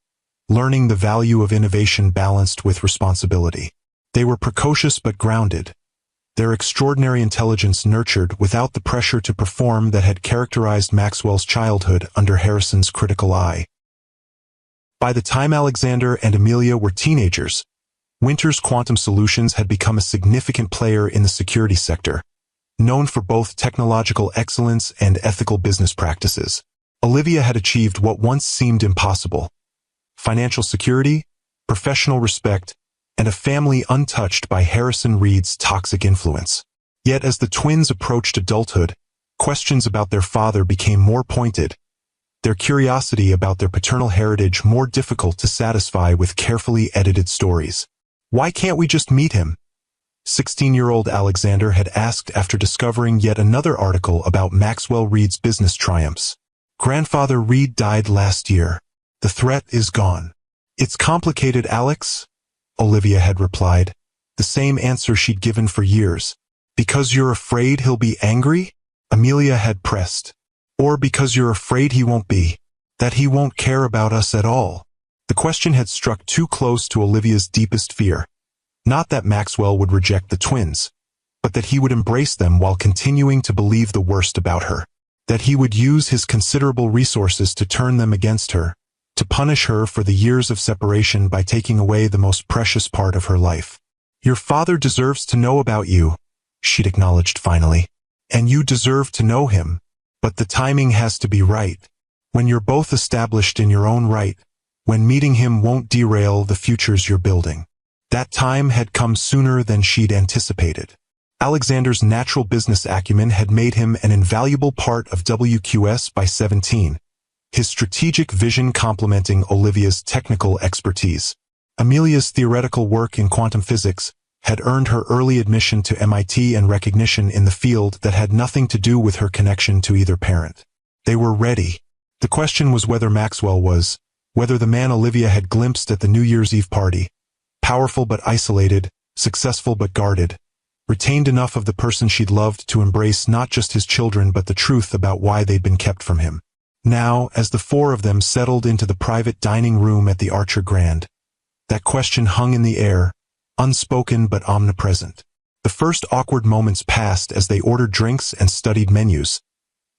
learning the value of innovation balanced with responsibility. They were precocious but grounded, their extraordinary intelligence nurtured without the pressure to perform that had characterized Maxwell's childhood under Harrison's critical eye. By the time Alexander and Amelia were teenagers, Winter's Quantum Solutions had become a significant player in the security sector, known for both technological excellence and ethical business practices. Olivia had achieved what once seemed impossible: financial security, professional respect, and a family untouched by Harrison Reed's toxic influence. Yet as the twins approached adulthood, questions about their father became more pointed, their curiosity about their paternal heritage more difficult to satisfy with carefully edited stories. "Why can't we just meet him?" 16-year-old Alexander had asked after discovering yet another article about Maxwell Reed's business triumphs. "Grandfather Reed died last year. The threat is gone." "It's complicated, Alex," Olivia had replied, the same answer she'd given for years. "Because you're afraid he'll be angry?" Amelia had pressed. "Or because you're afraid he won't be, that he won't care about us at all?" The question had struck too close to Olivia's deepest fear. Not that Maxwell would reject the twins, but that he would embrace them while continuing to believe the worst about her. That he would use his considerable resources to turn them against her, to punish her for the years of separation by taking away the most precious part of her life. "Your father deserves to know about you," she'd acknowledged finally. "And you deserve to know him. But the timing has to be right. When you're both established in your own right, when meeting him won't derail the futures you're building." That time had come sooner than she'd anticipated. Alexander's natural business acumen had made him an invaluable part of WQS by 17. His strategic vision complementing Olivia's technical expertise. Amelia's theoretical work in quantum physics had earned her early admission to MIT and recognition in the field that had nothing to do with her connection to either parent. They were ready. The question was whether Maxwell was, whether the man Olivia had glimpsed at the New Year's Eve party, powerful but isolated, successful but guarded, retained enough of the person she'd loved to embrace not just his children but the truth about why they'd been kept from him. Now, as the 4 of them settled into the private dining room at the Archer Grand, that question hung in the air, unspoken but omnipresent. The first awkward moments passed as they ordered drinks and studied menus,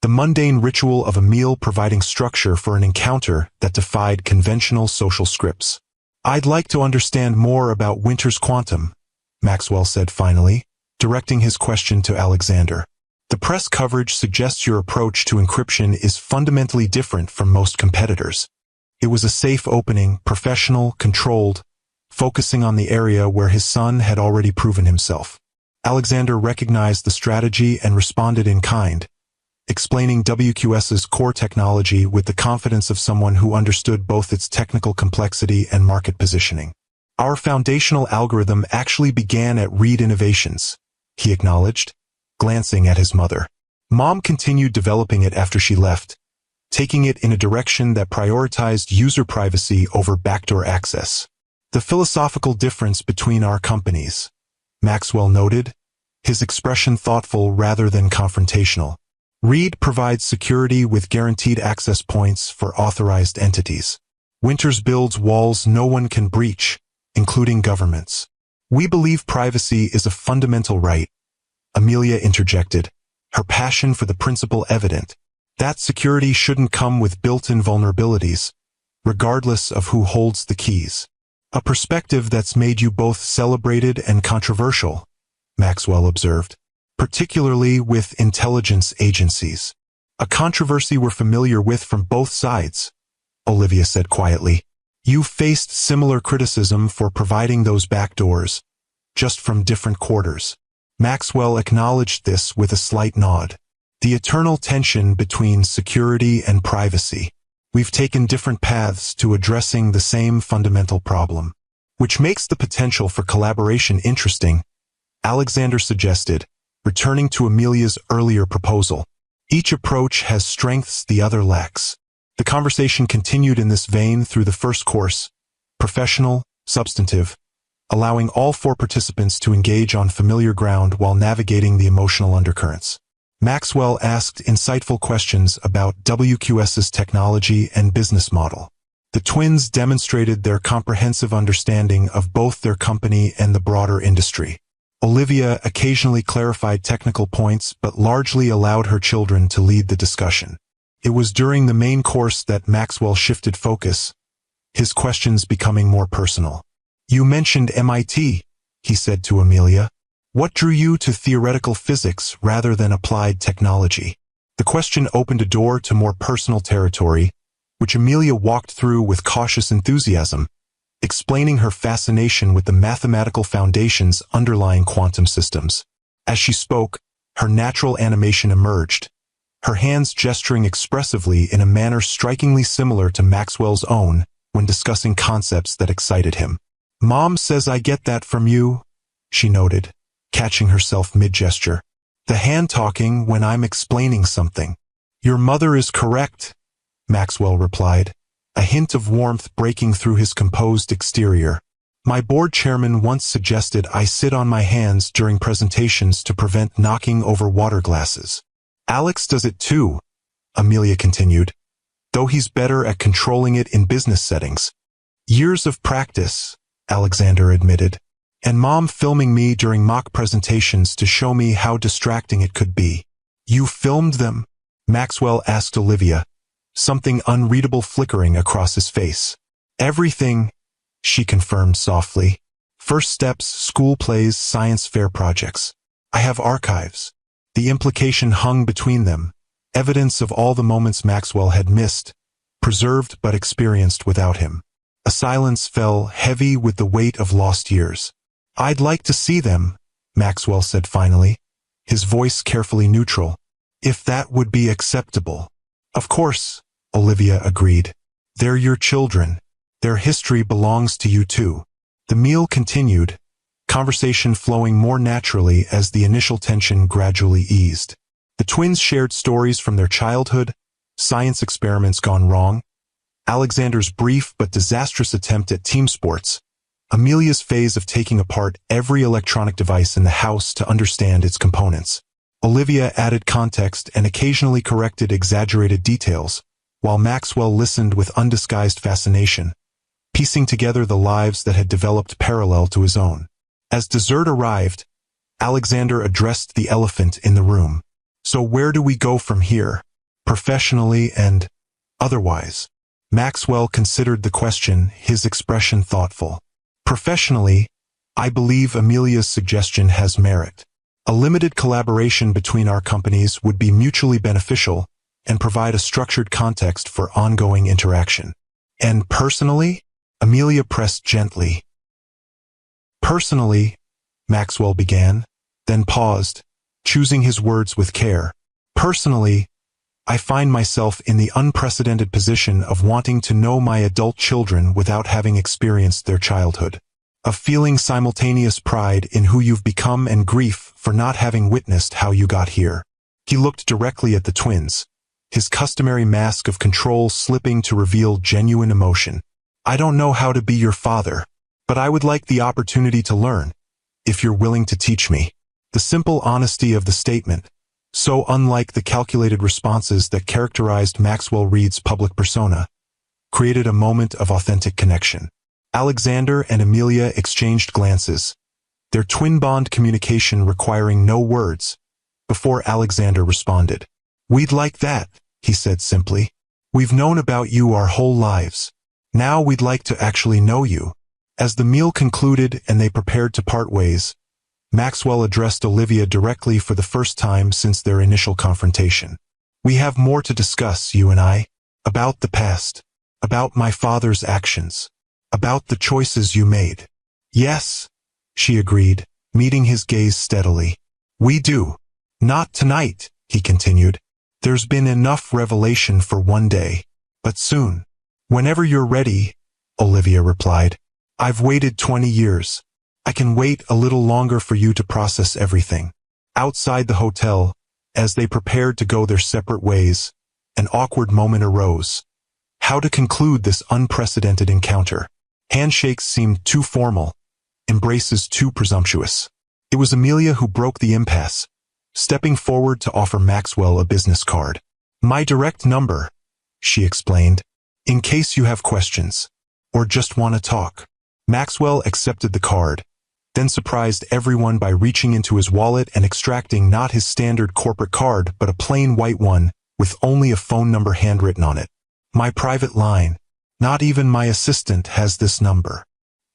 the mundane ritual of a meal providing structure for an encounter that defied conventional social scripts. "I'd like to understand more about Winter's Quantum," Maxwell said finally, directing his question to Alexander. The press coverage suggests your approach to encryption is fundamentally different from most competitors. It was a safe opening, professional, controlled, focusing on the area where his son had already proven himself. Alexander recognized the strategy and responded in kind, explaining WQS's core technology with the confidence of someone who understood both its technical complexity and market positioning. Our foundational algorithm actually began at Reed Innovations, he acknowledged, glancing at his mother. Mom continued developing it after she left, taking it in a direction that prioritized user privacy over backdoor access. The philosophical difference between our companies, Maxwell noted, his expression thoughtful rather than confrontational. Reed provides security with guaranteed access points for authorized entities. Winters builds walls no one can breach, including governments. We believe privacy is a fundamental right, Amelia interjected, her passion for the principle evident. That security shouldn't come with built-in vulnerabilities, regardless of who holds the keys. A perspective that's made you both celebrated and controversial, Maxwell observed, particularly with intelligence agencies. A controversy we're familiar with from both sides, Olivia said quietly. You faced similar criticism for providing those backdoors, just from different quarters. Maxwell acknowledged this with a slight nod. The eternal tension between security and privacy. We've taken different paths to addressing the same fundamental problem, which makes the potential for collaboration interesting, Alexander suggested, returning to Amelia's earlier proposal. Each approach has strengths the other lacks. The conversation continued in this vein through the first course, professional, substantive, allowing all four participants to engage on familiar ground while navigating the emotional undercurrents. Maxwell asked insightful questions about WQS's technology and business model. The twins demonstrated their comprehensive understanding of both their company and the broader industry. Olivia occasionally clarified technical points but largely allowed her children to lead the discussion. It was during the main course that Maxwell shifted focus, his questions becoming more personal. You mentioned MIT, he said to Amelia. What drew you to theoretical physics rather than applied technology? The question opened a door to more personal territory, which Amelia walked through with cautious enthusiasm, explaining her fascination with the mathematical foundations underlying quantum systems. As she spoke, her natural animation emerged, her hands gesturing expressively in a manner strikingly similar to Maxwell's own when discussing concepts that excited him. Mom says I get that from you, she noted, catching herself mid-gesture. The hand-talking when I'm explaining something. Your mother is correct, Maxwell replied, a hint of warmth breaking through his composed exterior. My board chairman once suggested I sit on my hands during presentations to prevent knocking over water glasses. Alex does it too, Amelia continued, though he's better at controlling it in business settings. Years of practice, Alexander admitted, and Mom filming me during mock presentations to show me how distracting it could be. You filmed them? Maxwell asked Olivia, something unreadable flickering across his face. Everything, she confirmed softly. First steps, school plays, science fair projects. I have archives. The implication hung between them, evidence of all the moments Maxwell had missed, preserved but experienced without him. A silence fell heavy with the weight of lost years. I'd like to see them, Maxwell said finally, his voice carefully neutral. If that would be acceptable. Of course, Olivia agreed. They're your children. Their history belongs to you too. The meal continued, conversation flowing more naturally as the initial tension gradually eased. The twins shared stories from their childhood, science experiments gone wrong, Alexander's brief but disastrous attempt at team sports, Amelia's phase of taking apart every electronic device in the house to understand its components. Olivia added context and occasionally corrected exaggerated details, while Maxwell listened with undisguised fascination, piecing together the lives that had developed parallel to his own. As dessert arrived, Alexander addressed the elephant in the room. So where do we go from here, professionally and otherwise? Maxwell considered the question, his expression thoughtful. Professionally, I believe Amelia's suggestion has merit. A limited collaboration between our companies would be mutually beneficial and provide a structured context for ongoing interaction. And personally? Amelia pressed gently. Personally, Maxwell began, then paused, choosing his words with care. Personally, I find myself in the unprecedented position of wanting to know my adult children without having experienced their childhood. Of feeling simultaneous pride in who you've become and grief for not having witnessed how you got here. He looked directly at the twins, his customary mask of control slipping to reveal genuine emotion. I don't know how to be your father, but I would like the opportunity to learn, if you're willing to teach me. The simple honesty of the statement, so unlike the calculated responses that characterized Maxwell Reed's public persona, created a moment of authentic connection. Alexander and Amelia exchanged glances, their twin bond communication requiring no words, before Alexander responded. We'd like that, he said simply. We've known about you our whole lives. Now we'd like to actually know you. As the meal concluded and they prepared to part ways, Maxwell addressed Olivia directly for the first time since their initial confrontation. We have more to discuss, you and I, about the past, about my father's actions, about the choices you made. Yes, she agreed, meeting his gaze steadily. We do. Not tonight, he continued. There's been enough revelation for one day, but soon. Whenever you're ready, Olivia replied. I've waited 20 years. I can wait a little longer for you to process everything. Outside the hotel, as they prepared to go their separate ways, an awkward moment arose. How to conclude this unprecedented encounter? Handshakes seemed too formal, embraces too presumptuous. It was Amelia who broke the impasse, stepping forward to offer Maxwell a business card. My direct number, she explained, in case you have questions, or just want to talk. Maxwell accepted the card, then surprised everyone by reaching into his wallet and extracting not his standard corporate card but a plain white one with only a phone number handwritten on it. My private line. Not even my assistant has this number.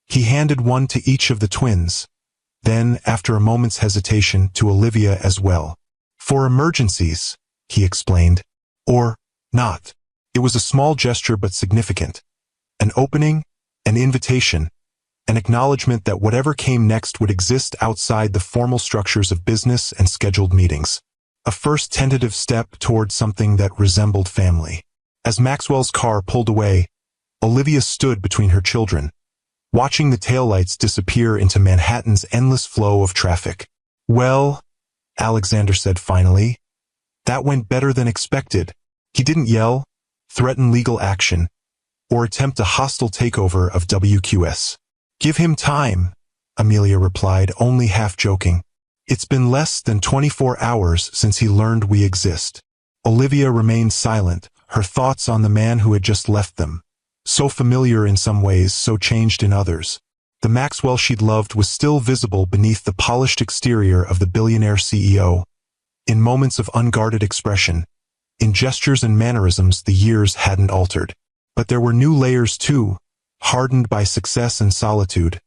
He handed one to each of the twins, then, after a moment's hesitation, to Olivia as well. For emergencies, he explained. Or not. It was a small gesture but significant. An opening, an invitation, an acknowledgement that whatever came next would exist outside the formal structures of business and scheduled meetings. A first tentative step toward something that resembled family. As Maxwell's car pulled away, Olivia stood between her children, watching the taillights disappear into Manhattan's endless flow of traffic. Well, Alexander said finally, that went better than expected. He didn't yell, threaten legal action, or attempt a hostile takeover of WQS. Give him time, Amelia replied, only half joking. It's been less than 24 hours since he learned we exist. Olivia remained silent, her thoughts on the man who had just left them. So familiar in some ways, so changed in others. The Maxwell she'd loved was still visible beneath the polished exterior of the billionaire CEO. In moments of unguarded expression, in gestures and mannerisms the years hadn't altered. But there were new layers too, hardened by success and solitude,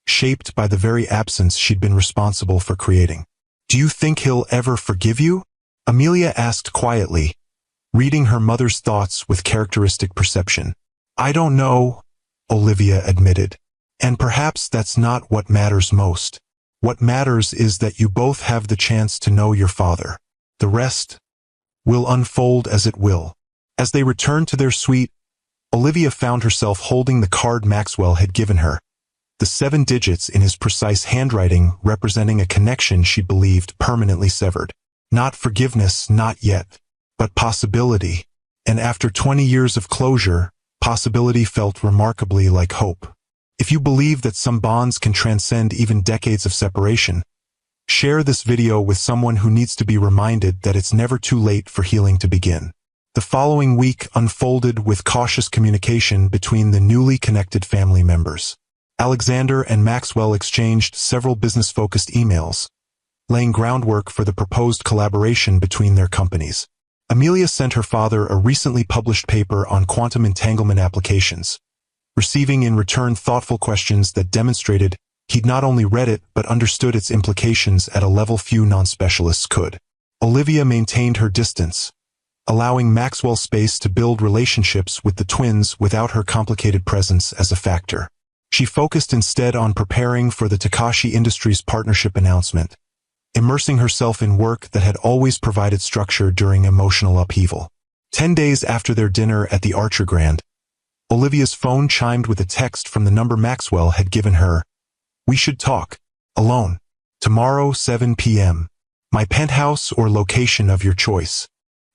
shaped by the very absence she'd been responsible for creating. Do you think he'll ever forgive you? Amelia asked quietly, reading her mother's thoughts with characteristic perception. I don't know, Olivia admitted. And perhaps that's not what matters most. What matters is that you both have the chance to know your father. The rest will unfold as it will. As they returned to their suite, Olivia found herself holding the card Maxwell had given her, the 7 digits in his precise handwriting representing a connection she believed permanently severed. Not forgiveness, not yet, but possibility. And after 20 years of closure, possibility felt remarkably like hope. If you believe that some bonds can transcend even decades of separation, share this video with someone who needs to be reminded that it's never too late for healing to begin. The following week unfolded with cautious communication between the newly connected family members. Alexander and Maxwell exchanged several business-focused emails, laying groundwork for the proposed collaboration between their companies. Amelia sent her father a recently published paper on quantum entanglement applications, receiving in return thoughtful questions that demonstrated He'd not only read it but understood its implications at a level few non-specialists could. Olivia maintained her distance, allowing Maxwell space to build relationships with the twins without her complicated presence as a factor. She focused instead on preparing for the Takashi Industries partnership announcement, immersing herself in work that had always provided structure during emotional upheaval. 10 days after their dinner at the Archer Grand, Olivia's phone chimed with a text from the number Maxwell had given her. "We should talk. Alone. Tomorrow, 7 p.m. My penthouse or location of your choice."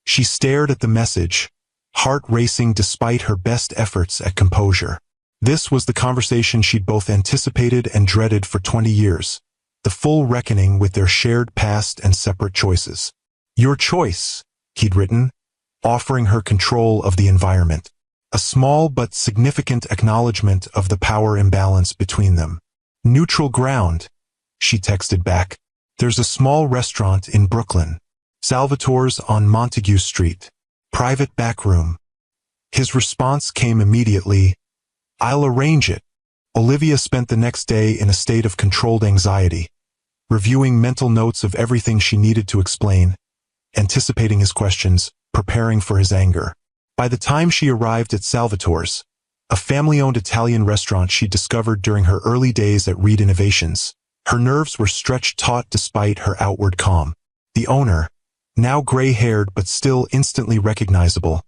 She stared at the message, heart racing despite her best efforts at composure. This was the conversation she'd both anticipated and dreaded for 20 years, the full reckoning with their shared past and separate choices. "Your choice," he'd written, offering her control of the environment. A small but significant acknowledgement of the power imbalance between them. "Neutral ground," she texted back. "There's a small restaurant in Brooklyn. Salvatore's on Montague Street. Private back room." His response came immediately. "I'll arrange it." Olivia spent the next day in a state of controlled anxiety, reviewing mental notes of everything she needed to explain, anticipating his questions, preparing for his anger. By the time she arrived at Salvatore's, a family-owned Italian restaurant she discovered during her early days at Reed Innovations, her nerves were stretched taut despite her outward calm. The owner, now gray-haired but still instantly recognizable,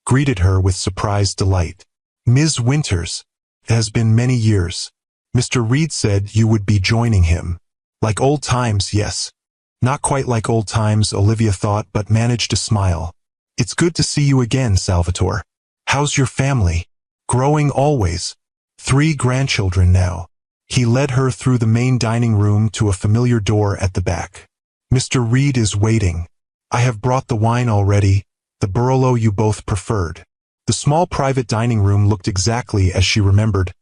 greeted her with surprised delight. "Ms. Winters, it has been many years. Mr. Reed said you would be joining him. Like old times, yes." Not quite like old times, Olivia thought, but managed to smile. "It's good to see you again, Salvatore. How's your family? Growing always. 3 grandchildren now." He led her through the main dining room to a familiar door at the back. "Mr. Reed is waiting. I have brought the wine already, the Barolo you both preferred." The small private dining room looked exactly as she remembered.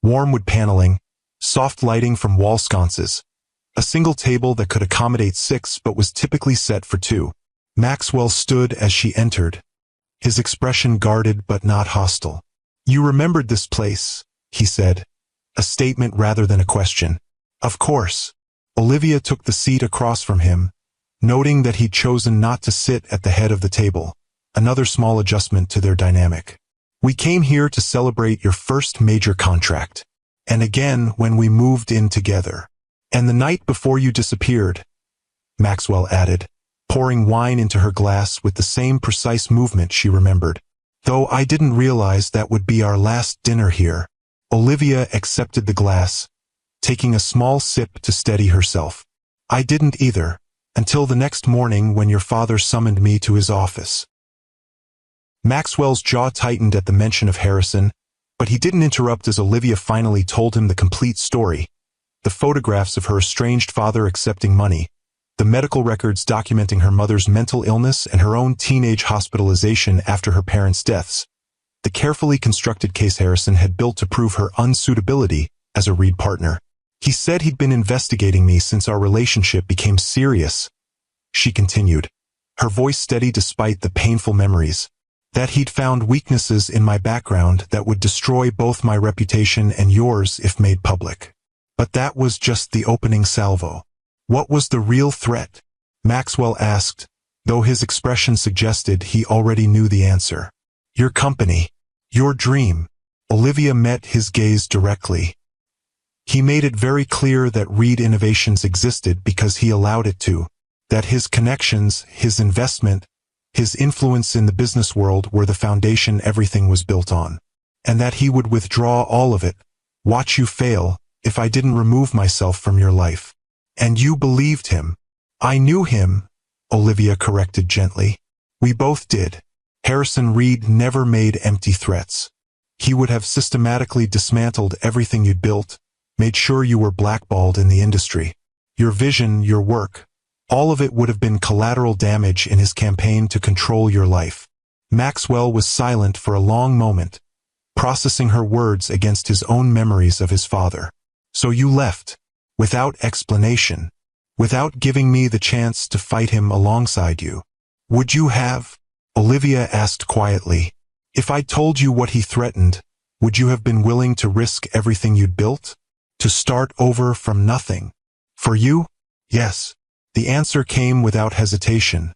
Warm wood paneling, soft lighting from wall sconces, a single table that could accommodate 6 but was typically set for 2. Maxwell stood as she entered, his expression guarded but not hostile. "You remembered this place," he said, a statement rather than a question. "Of course." Olivia took the seat across from him, noting that he'd chosen not to sit at the head of the table, another small adjustment to their dynamic. "We came here to celebrate your first major contract. And again when we moved in together. And the night before you disappeared," Maxwell added, pouring wine into her glass with the same precise movement she remembered. "Though I didn't realize that would be our last dinner here." Olivia accepted the glass, taking a small sip to steady herself. "I didn't either, until the next morning when your father summoned me to his office." Maxwell's jaw tightened at the mention of Harrison, but he didn't interrupt as Olivia finally told him the complete story. The photographs of her estranged father accepting money, the medical records documenting her mother's mental illness and her own teenage hospitalization after her parents' deaths, the carefully constructed case Harrison had built to prove her unsuitability as a Reed partner. "He said he'd been investigating me since our relationship became serious," she continued, her voice steady despite the painful memories. "That he'd found weaknesses in my background that would destroy both my reputation and yours if made public. But that was just the opening salvo." "What was the real threat?" Maxwell asked, though his expression suggested he already knew the answer. "Your company. Your dream." Olivia met his gaze directly. He made it very clear that Reed Innovations existed because he allowed it to, that his connections, his investment, his influence in the business world were the foundation everything was built on, and that he would withdraw all of it, watch you fail, if I didn't remove myself from your life. "And you believed him." "I knew him," Olivia corrected gently. "We both did. Harrison Reed never made empty threats. He would have systematically dismantled everything you'd built, made sure you were blackballed in the industry. Your vision, your work, all of it would have been collateral damage in his campaign to control your life." Maxwell was silent for a long moment, processing her words against his own memories of his father. "So you left, without explanation, without giving me the chance to fight him alongside you. Would you have?" Olivia asked quietly. "If I told you what he threatened, would you have been willing to risk everything you'd built? To start over from nothing. For you? Yes. The answer came without hesitation,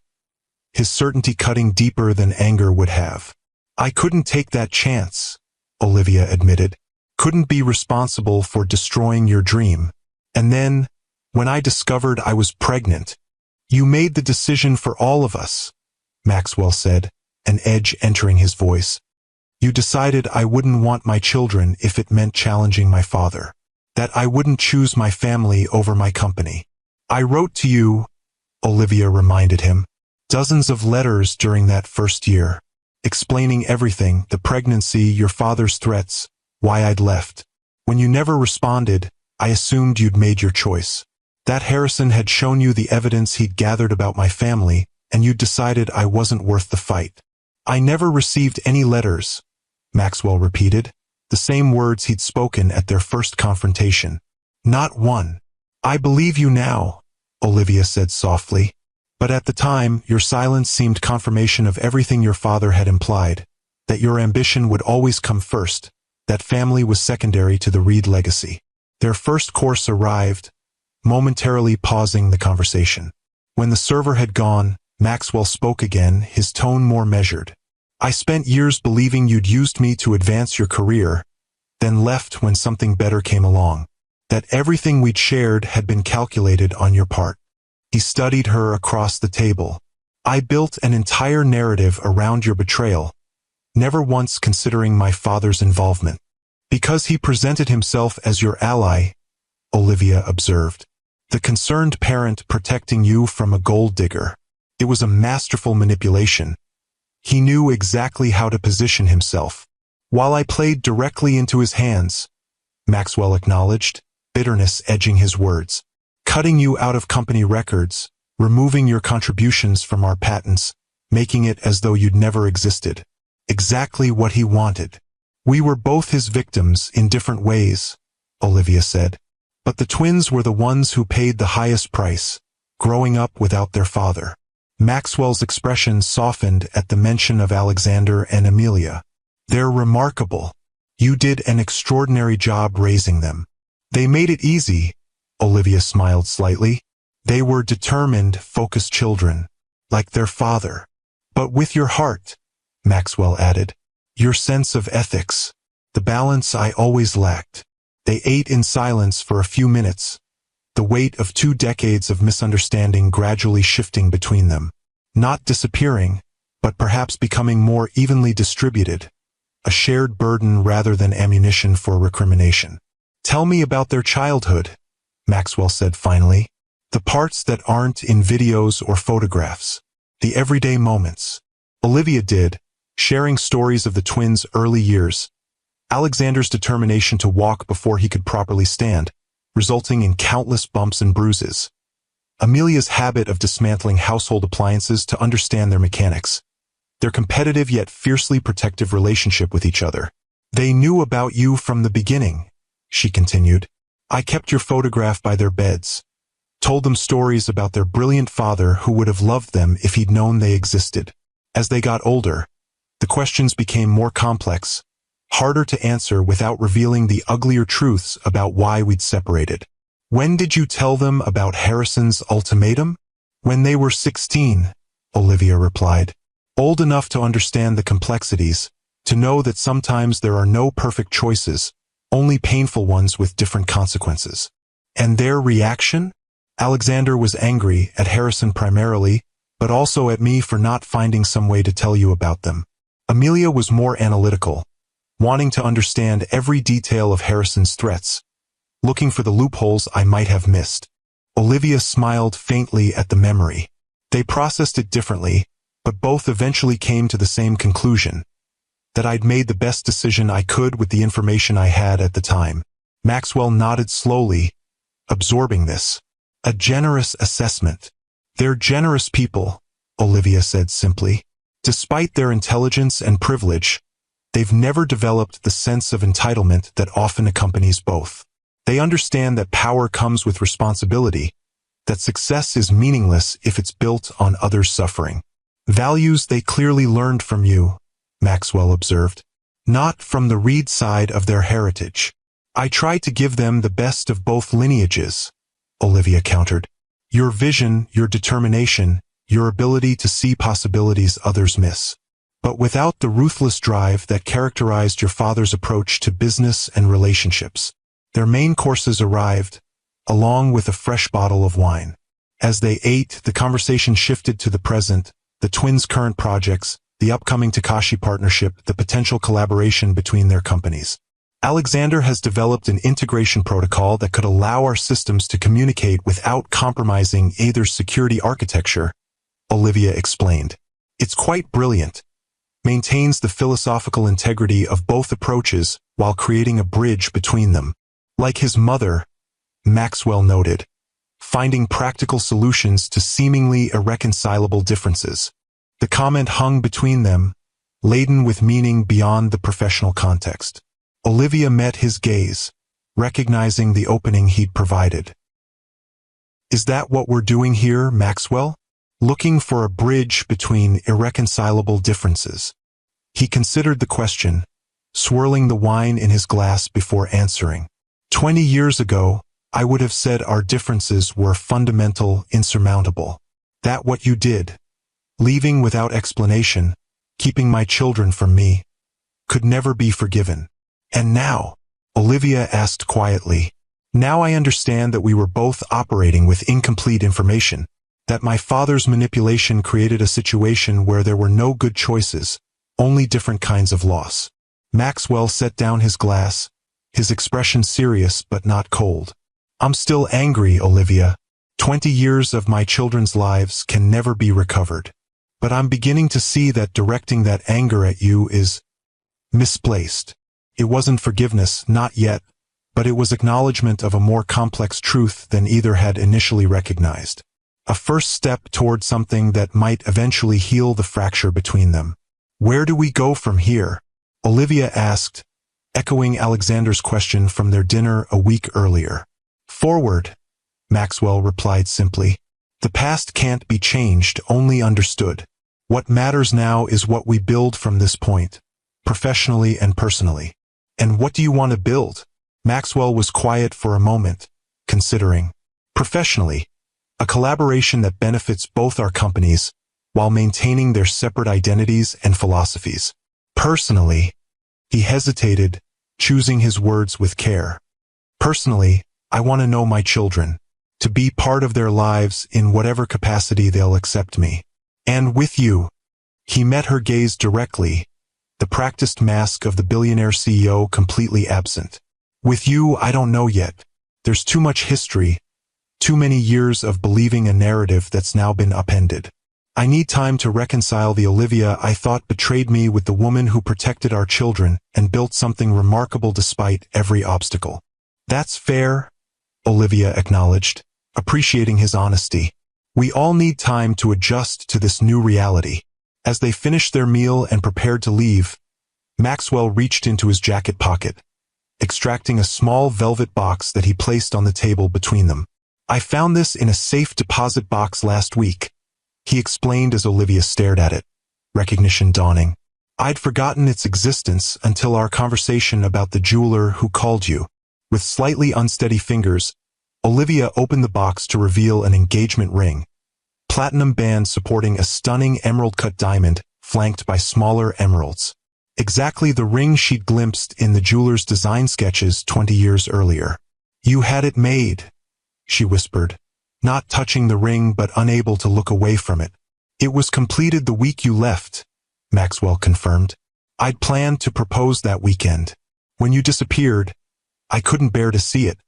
his certainty cutting deeper than anger would have. I couldn't take that chance, Olivia admitted. Couldn't be responsible for destroying your dream. And then, when I discovered I was pregnant, you made the decision for all of us, Maxwell said, an edge entering his voice. You decided I wouldn't want my children if it meant challenging my father. That I wouldn't choose my family over my company. I wrote to you, Olivia reminded him, dozens of letters during that first year, explaining everything, the pregnancy, your father's threats, why I'd left. When you never responded, I assumed you'd made your choice. That Harrison had shown you the evidence he'd gathered about my family, and you'd decided I wasn't worth the fight. I never received any letters, Maxwell repeated, the same words he'd spoken at their first confrontation. Not one. I believe you now, Olivia said softly. But at the time, your silence seemed confirmation of everything your father had implied, that your ambition would always come first, that family was secondary to the Reed legacy. Their first course arrived, momentarily pausing the conversation. When the server had gone, Maxwell spoke again, his tone more measured. I spent years believing you'd used me to advance your career, then left when something better came along. That everything we'd shared had been calculated on your part. He studied her across the table. I built an entire narrative around your betrayal, never once considering my father's involvement. Because he presented himself as your ally, Olivia observed. The concerned parent protecting you from a gold digger. It was a masterful manipulation. He knew exactly how to position himself. While I played directly into his hands, Maxwell acknowledged, bitterness edging his words. Cutting you out of company records, removing your contributions from our patents, making it as though you'd never existed. Exactly what he wanted. We were both his victims in different ways, Olivia said. But the twins were the ones who paid the highest price, growing up without their father. Maxwell's expression softened at the mention of Alexander and Amelia. They're remarkable. You did an extraordinary job raising them. They made it easy, Olivia smiled slightly. They were determined, focused children, like their father. But with your heart, Maxwell added. Your sense of ethics. The balance I always lacked. They ate in silence for a few minutes, the weight of 2 decades of misunderstanding gradually shifting between them. Not disappearing, but perhaps becoming more evenly distributed. A shared burden rather than ammunition for recrimination. Tell me about their childhood, Maxwell said finally. The parts that aren't in videos or photographs. The everyday moments. Olivia did, sharing stories of the twins' early years. Alexander's determination to walk before he could properly stand, resulting in countless bumps and bruises. Amelia's habit of dismantling household appliances to understand their mechanics. Their competitive yet fiercely protective relationship with each other. They knew about you from the beginning, she continued. I kept your photograph by their beds. Told them stories about their brilliant father who would have loved them if he'd known they existed. As they got older, the questions became more complex, harder to answer without revealing the uglier truths about why we'd separated. When did you tell them about Harrison's ultimatum? When they were 16, Olivia replied. Old enough to understand the complexities, to know that sometimes there are no perfect choices, only painful ones with different consequences. And their reaction? Alexander was angry at Harrison primarily, but also at me for not finding some way to tell you about them. Amelia was more analytical, wanting to understand every detail of Harrison's threats, looking for the loopholes I might have missed. Olivia smiled faintly at the memory. They processed it differently, but both eventually came to the same conclusion, that I'd made the best decision I could with the information I had at the time. Maxwell nodded slowly, absorbing this. A generous assessment. They're generous people, Olivia said simply. Despite their intelligence and privilege, they've never developed the sense of entitlement that often accompanies both. They understand that power comes with responsibility, that success is meaningless if it's built on others' suffering. Values they clearly learned from you, Maxwell observed. Not from the Reed side of their heritage. I try to give them the best of both lineages, Olivia countered. Your vision, your determination, your ability to see possibilities others miss. But without the ruthless drive that characterized your father's approach to business and relationships. Their main courses arrived, along with a fresh bottle of wine. As they ate, the conversation shifted to the present, the twins' current projects, the upcoming Takashi partnership, the potential collaboration between their companies. Alexander has developed an integration protocol that could allow our systems to communicate without compromising either security architecture, Olivia explained. It's quite brilliant. Maintains the philosophical integrity of both approaches while creating a bridge between them. Like his mother, Maxwell noted, finding practical solutions to seemingly irreconcilable differences. The comment hung between them, laden with meaning beyond the professional context. Olivia met his gaze, recognizing the opening he'd provided. Is that what we're doing here, Maxwell? Looking for a bridge between irreconcilable differences. He considered the question, swirling the wine in his glass before answering. 20 years ago, I would have said our differences were fundamental, insurmountable. That what you did, leaving without explanation, keeping my children from me, could never be forgiven. And now, Olivia asked quietly, now I understand that we were both operating with incomplete information, that my father's manipulation created a situation where there were no good choices, only different kinds of loss. Maxwell set down his glass, his expression serious but not cold. I'm still angry, Olivia. 20 years of my children's lives can never be recovered. But I'm beginning to see that directing that anger at you is misplaced. It wasn't forgiveness, not yet, but it was acknowledgement of a more complex truth than either had initially recognized. A first step toward something that might eventually heal the fracture between them. Where do we go from here? Olivia asked, echoing Alexander's question from their dinner a week earlier. Forward, Maxwell replied simply. The past can't be changed, only understood. What matters now is what we build from this point, professionally and personally. And what do you want to build? Maxwell was quiet for a moment, considering. Professionally, a collaboration that benefits both our companies, while maintaining their separate identities and philosophies. Personally, he hesitated, choosing his words with care. Personally, I want to know my children, to be part of their lives in whatever capacity they'll accept me. And with you. He met her gaze directly, the practiced mask of the billionaire CEO completely absent. With you, I don't know yet. There's too much history, too many years of believing a narrative that's now been upended. I need time to reconcile the Olivia I thought betrayed me with the woman who protected our children and built something remarkable despite every obstacle. That's fair, Olivia acknowledged, appreciating his honesty. We all need time to adjust to this new reality. As they finished their meal and prepared to leave, Maxwell reached into his jacket pocket, extracting a small velvet box that he placed on the table between them. I found this in a safe deposit box last week, he explained as Olivia stared at it, recognition dawning. I'd forgotten its existence until our conversation about the jeweler who called you. With slightly unsteady fingers, Olivia opened the box to reveal an engagement ring, platinum band supporting a stunning emerald-cut diamond flanked by smaller emeralds. Exactly the ring she'd glimpsed in the jeweler's design sketches 20 years earlier. You had it made, she whispered, not touching the ring but unable to look away from it. It was completed the week you left, Maxwell confirmed. I'd planned to propose that weekend. When you disappeared, I couldn't bear to see it,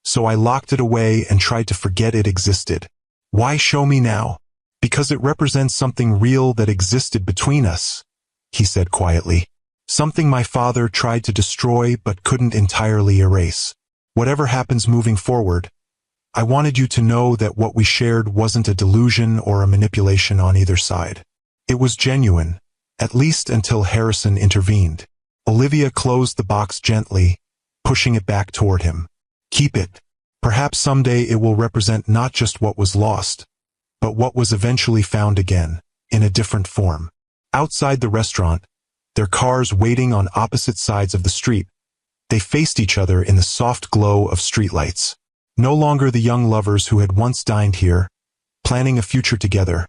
so I locked it away and tried to forget it existed. Why show me now? Because it represents something real that existed between us, he said quietly. Something my father tried to destroy but couldn't entirely erase. Whatever happens moving forward, I wanted you to know that what we shared wasn't a delusion or a manipulation on either side. It was genuine, at least until Harrison intervened. Olivia closed the box gently, pushing it back toward him. Keep it. Perhaps someday it will represent not just what was lost, but what was eventually found again, in a different form. Outside the restaurant, their cars waiting on opposite sides of the street, They faced each other in the soft glow of streetlights. No longer the young lovers who had once dined here, planning a future together,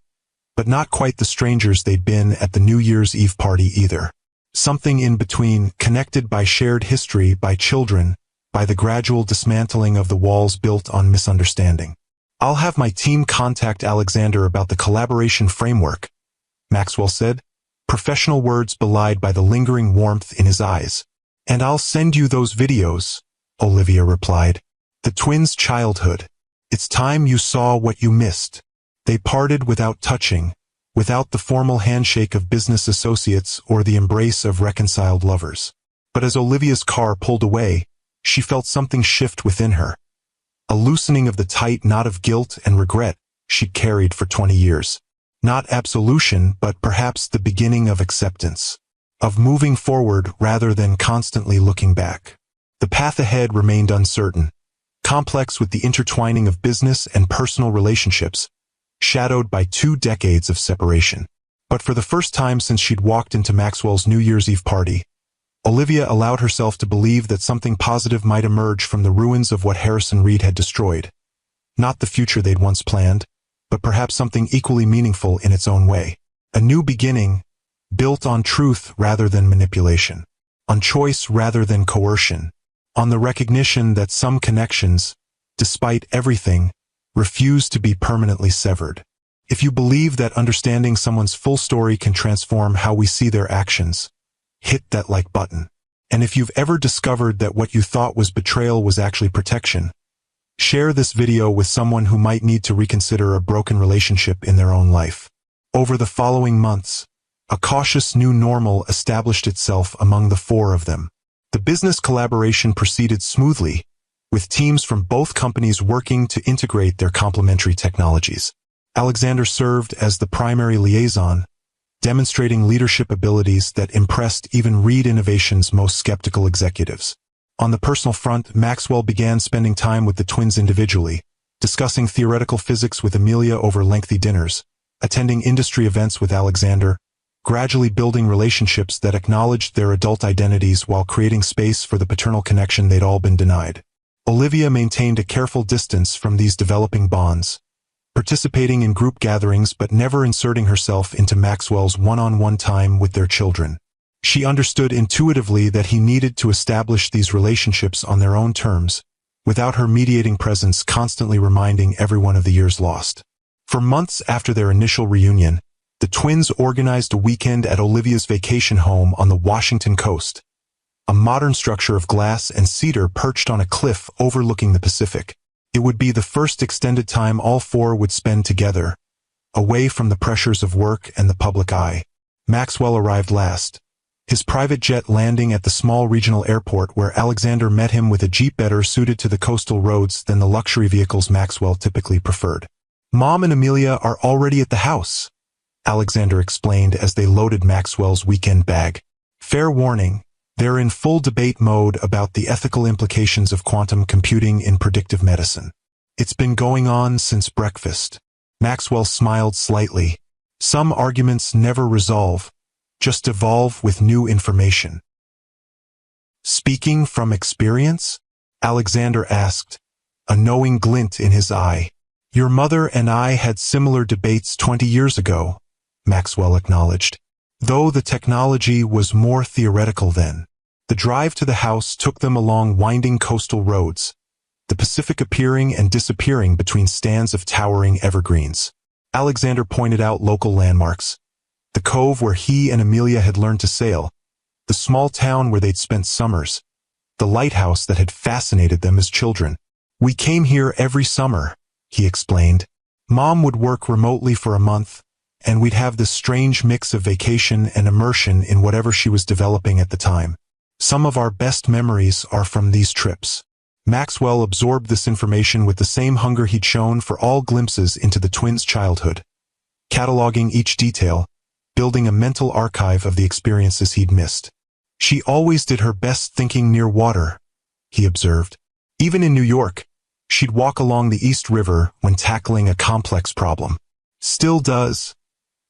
but not quite the strangers they'd been at the New Year's Eve party either. Something in between, connected by shared history, by children, by the gradual dismantling of the walls built on misunderstanding. "I'll have my team contact Alexander about the collaboration framework," Maxwell said, professional words belied by the lingering warmth in his eyes. "And I'll send you those videos," Olivia replied. "The twins' childhood. It's time you saw what you missed." They parted without touching, without the formal handshake of business associates or the embrace of reconciled lovers. But as Olivia's car pulled away, she felt something shift within her. A loosening of the tight knot of guilt and regret she'd carried for 20 years. Not absolution, but perhaps the beginning of acceptance. Of moving forward rather than constantly looking back. The path ahead remained uncertain, complex with the intertwining of business and personal relationships, shadowed by 2 decades of separation. But for the first time since she'd walked into Maxwell's New Year's Eve party, Olivia allowed herself to believe that something positive might emerge from the ruins of what Harrison Reed had destroyed. Not the future they'd once planned, but perhaps something equally meaningful in its own way. A new beginning, built on truth rather than manipulation, on choice rather than coercion, on the recognition that some connections, despite everything, refuse to be permanently severed. If you believe that understanding someone's full story can transform how we see their actions, hit that like button. And if you've ever discovered that what you thought was betrayal was actually protection, share this video with someone who might need to reconsider a broken relationship in their own life. Over the following months, a cautious new normal established itself among the 4 of them. The business collaboration proceeded smoothly, with teams from both companies working to integrate their complementary technologies. Alexander served as the primary liaison, demonstrating leadership abilities that impressed even Reed Innovation's most skeptical executives. On the personal front, Maxwell began spending time with the twins individually, discussing theoretical physics with Amelia over lengthy dinners, attending industry events with Alexander, gradually building relationships that acknowledged their adult identities while creating space for the paternal connection they'd all been denied. Olivia maintained a careful distance from these developing bonds, participating in group gatherings but never inserting herself into Maxwell's one-on-one time with their children. She understood intuitively that he needed to establish these relationships on their own terms, without her mediating presence constantly reminding everyone of the years lost. For months after their initial reunion, the twins organized a weekend at Olivia's vacation home on the Washington coast, a modern structure of glass and cedar perched on a cliff overlooking the Pacific. It would be the first extended time all 4 would spend together, away from the pressures of work and the public eye. Maxwell arrived last, his private jet landing at the small regional airport where Alexander met him with a Jeep better suited to the coastal roads than the luxury vehicles Maxwell typically preferred. "Mom and Amelia are already at the house," Alexander explained as they loaded Maxwell's weekend bag. "Fair warning, they're in full debate mode about the ethical implications of quantum computing in predictive medicine. It's been going on since breakfast." Maxwell smiled slightly. "Some arguments never resolve, just evolve with new information." "Speaking from experience?" Alexander asked, a knowing glint in his eye. "Your mother and I had similar debates 20 years ago," Maxwell acknowledged, though the technology was more theoretical then. The drive to the house took them along winding coastal roads, the Pacific appearing and disappearing between stands of towering evergreens. Alexander pointed out local landmarks, the cove where he and Amelia had learned to sail, the small town where they'd spent summers, the lighthouse that had fascinated them as children. "We came here every summer," he explained. "Mom would work remotely for a month, and we'd have this strange mix of vacation and immersion in whatever she was developing at the time. Some of our best memories are from these trips." Maxwell absorbed this information with the same hunger he'd shown for all glimpses into the twins' childhood, cataloging each detail, building a mental archive of the experiences he'd missed. "She always did her best thinking near water," he observed. "Even in New York, she'd walk along the East River when tackling a complex problem." "Still does,"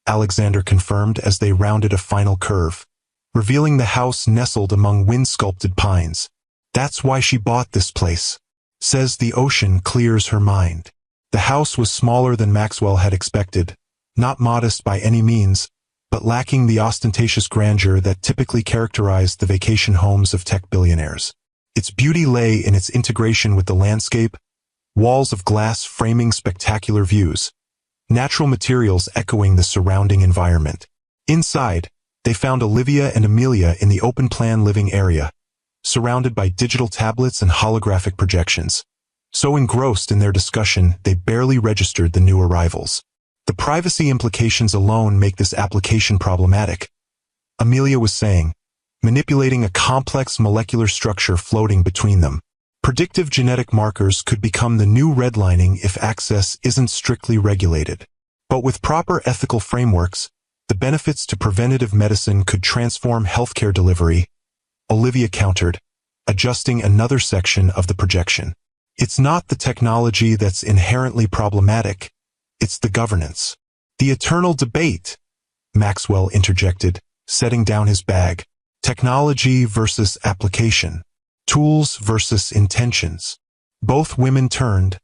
Alexander confirmed as they rounded a final curve, revealing the house nestled among wind-sculpted pines. That's why she bought this place. Says the ocean clears her mind. The house was smaller than Maxwell had expected, not modest by any means, but lacking the ostentatious grandeur that typically characterized the vacation homes of tech billionaires. Its beauty lay in its integration with the landscape, walls of glass framing spectacular views, natural materials echoing the surrounding environment. Inside, they found Olivia and Amelia in the open-plan living area, surrounded by digital tablets and holographic projections. So engrossed in their discussion, they barely registered the new arrivals. The privacy implications alone make this application problematic, Amelia was saying, manipulating a complex molecular structure floating between them. Predictive genetic markers could become the new redlining if access isn't strictly regulated. But with proper ethical frameworks, the benefits to preventative medicine could transform healthcare delivery, Olivia countered, adjusting another section of the projection. It's not the technology that's inherently problematic, it's the governance. The eternal debate, Maxwell interjected, setting down his bag. Technology versus application. Tools versus intentions. Both women turned,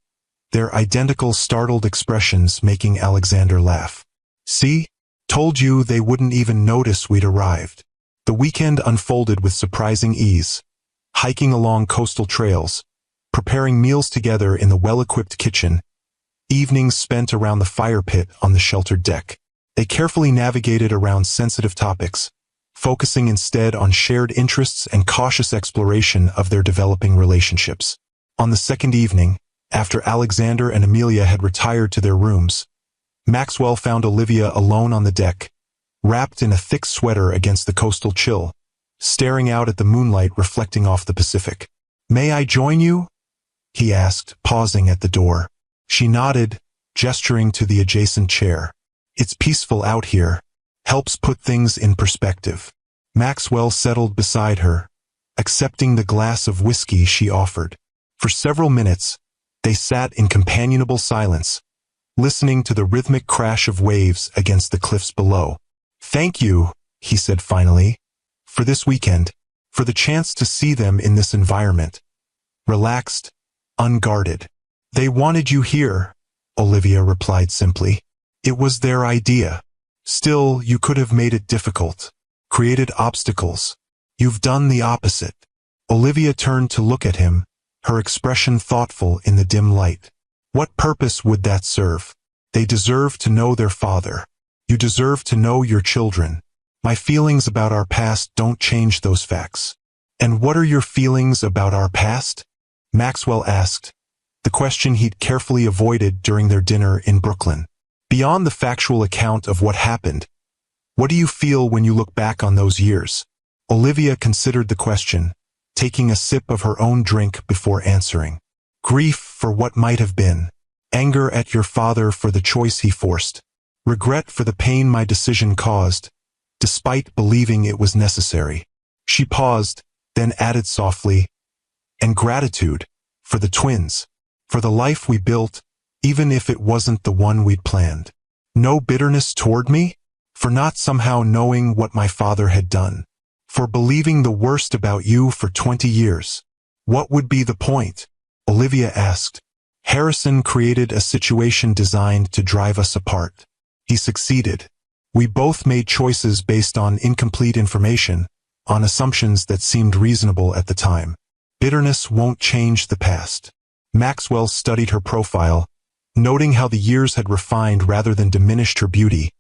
their identical startled expressions making Alexander laugh. See? Told you they wouldn't even notice we'd arrived. The weekend unfolded with surprising ease, hiking along coastal trails, preparing meals together in the well-equipped kitchen, evenings spent around the fire pit on the sheltered deck. They carefully navigated around sensitive topics, focusing instead on shared interests and cautious exploration of their developing relationships. On the second evening, after Alexander and Amelia had retired to their rooms, Maxwell found Olivia alone on the deck, wrapped in a thick sweater against the coastal chill, staring out at the moonlight reflecting off the Pacific. "May I join you?" he asked, pausing at the door. She nodded, gesturing to the adjacent chair. "It's peaceful out here. Helps put things in perspective." Maxwell settled beside her, accepting the glass of whiskey she offered. For several minutes, they sat in companionable silence, listening to the rhythmic crash of waves against the cliffs below. "Thank you," he said finally, "for this weekend, for the chance to see them in this environment. Relaxed, unguarded. They wanted you here," Olivia replied simply. "It was their idea. Still, you could have made it difficult, created obstacles. You've done the opposite." Olivia turned to look at him, her expression thoughtful in the dim light. "What purpose would that serve? They deserve to know their father. You deserve to know your children. My feelings about our past don't change those facts." "And what are your feelings about our past?" Maxwell asked, the question he'd carefully avoided during their dinner in Brooklyn. "Beyond the factual account of what happened, what do you feel when you look back on those years?" Olivia considered the question, taking a sip of her own drink before answering. "Grief for what might have been. Anger at your father for the choice he forced. Regret for the pain my decision caused, despite believing it was necessary." She paused, then added softly, "And gratitude for the twins, for the life we built, even if it wasn't the one we'd planned. No bitterness toward me, for not somehow knowing what my father had done, for believing the worst about you for 20 years. What would be the point?" Olivia asked. "Harrison created a situation designed to drive us apart. He succeeded. We both made choices based on incomplete information, on assumptions that seemed reasonable at the time. Bitterness won't change the past." Maxwell studied her profile, noting how the years had refined rather than diminished her beauty,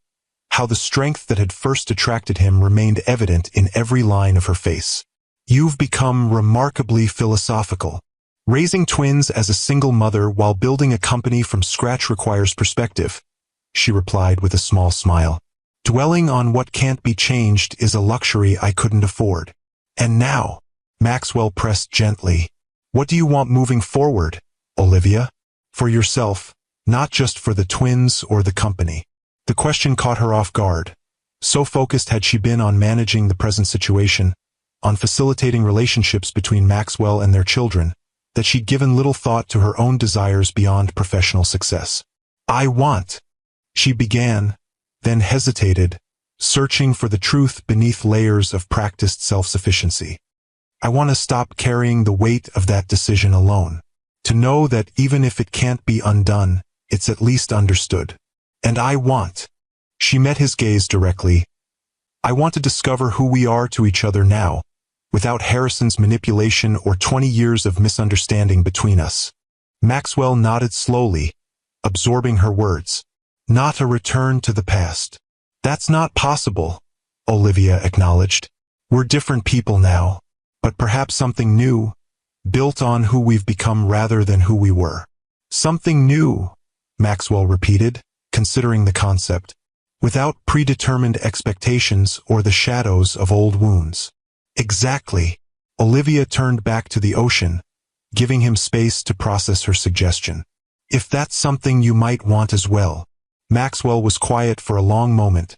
how the strength that had first attracted him remained evident in every line of her face. "You've become remarkably philosophical. Raising twins as a single mother while building a company from scratch requires perspective," she replied with a small smile. "Dwelling on what can't be changed is a luxury I couldn't afford." "And now," Maxwell pressed gently, "what do you want moving forward, Olivia? For yourself, not just for the twins or the company." The question caught her off guard. So focused had she been on managing the present situation, on facilitating relationships between Maxwell and their children, that she'd given little thought to her own desires beyond professional success. "I want," she began, then hesitated, searching for the truth beneath layers of practiced self-sufficiency. I want to stop carrying the weight of that decision alone. To know that even if it can't be undone, it's at least understood. And I want. She met his gaze directly. I want to discover who we are to each other now, without Harrison's manipulation or 20 years of misunderstanding between us. Maxwell nodded slowly, absorbing her words. Not a return to the past. That's not possible, Olivia acknowledged. We're different people now, but perhaps something new, built on who we've become rather than who we were. Something new, Maxwell repeated, considering the concept, without predetermined expectations or the shadows of old wounds. Exactly. Olivia turned back to the ocean, giving him space to process her suggestion. If that's something you might want as well. Maxwell was quiet for a long moment,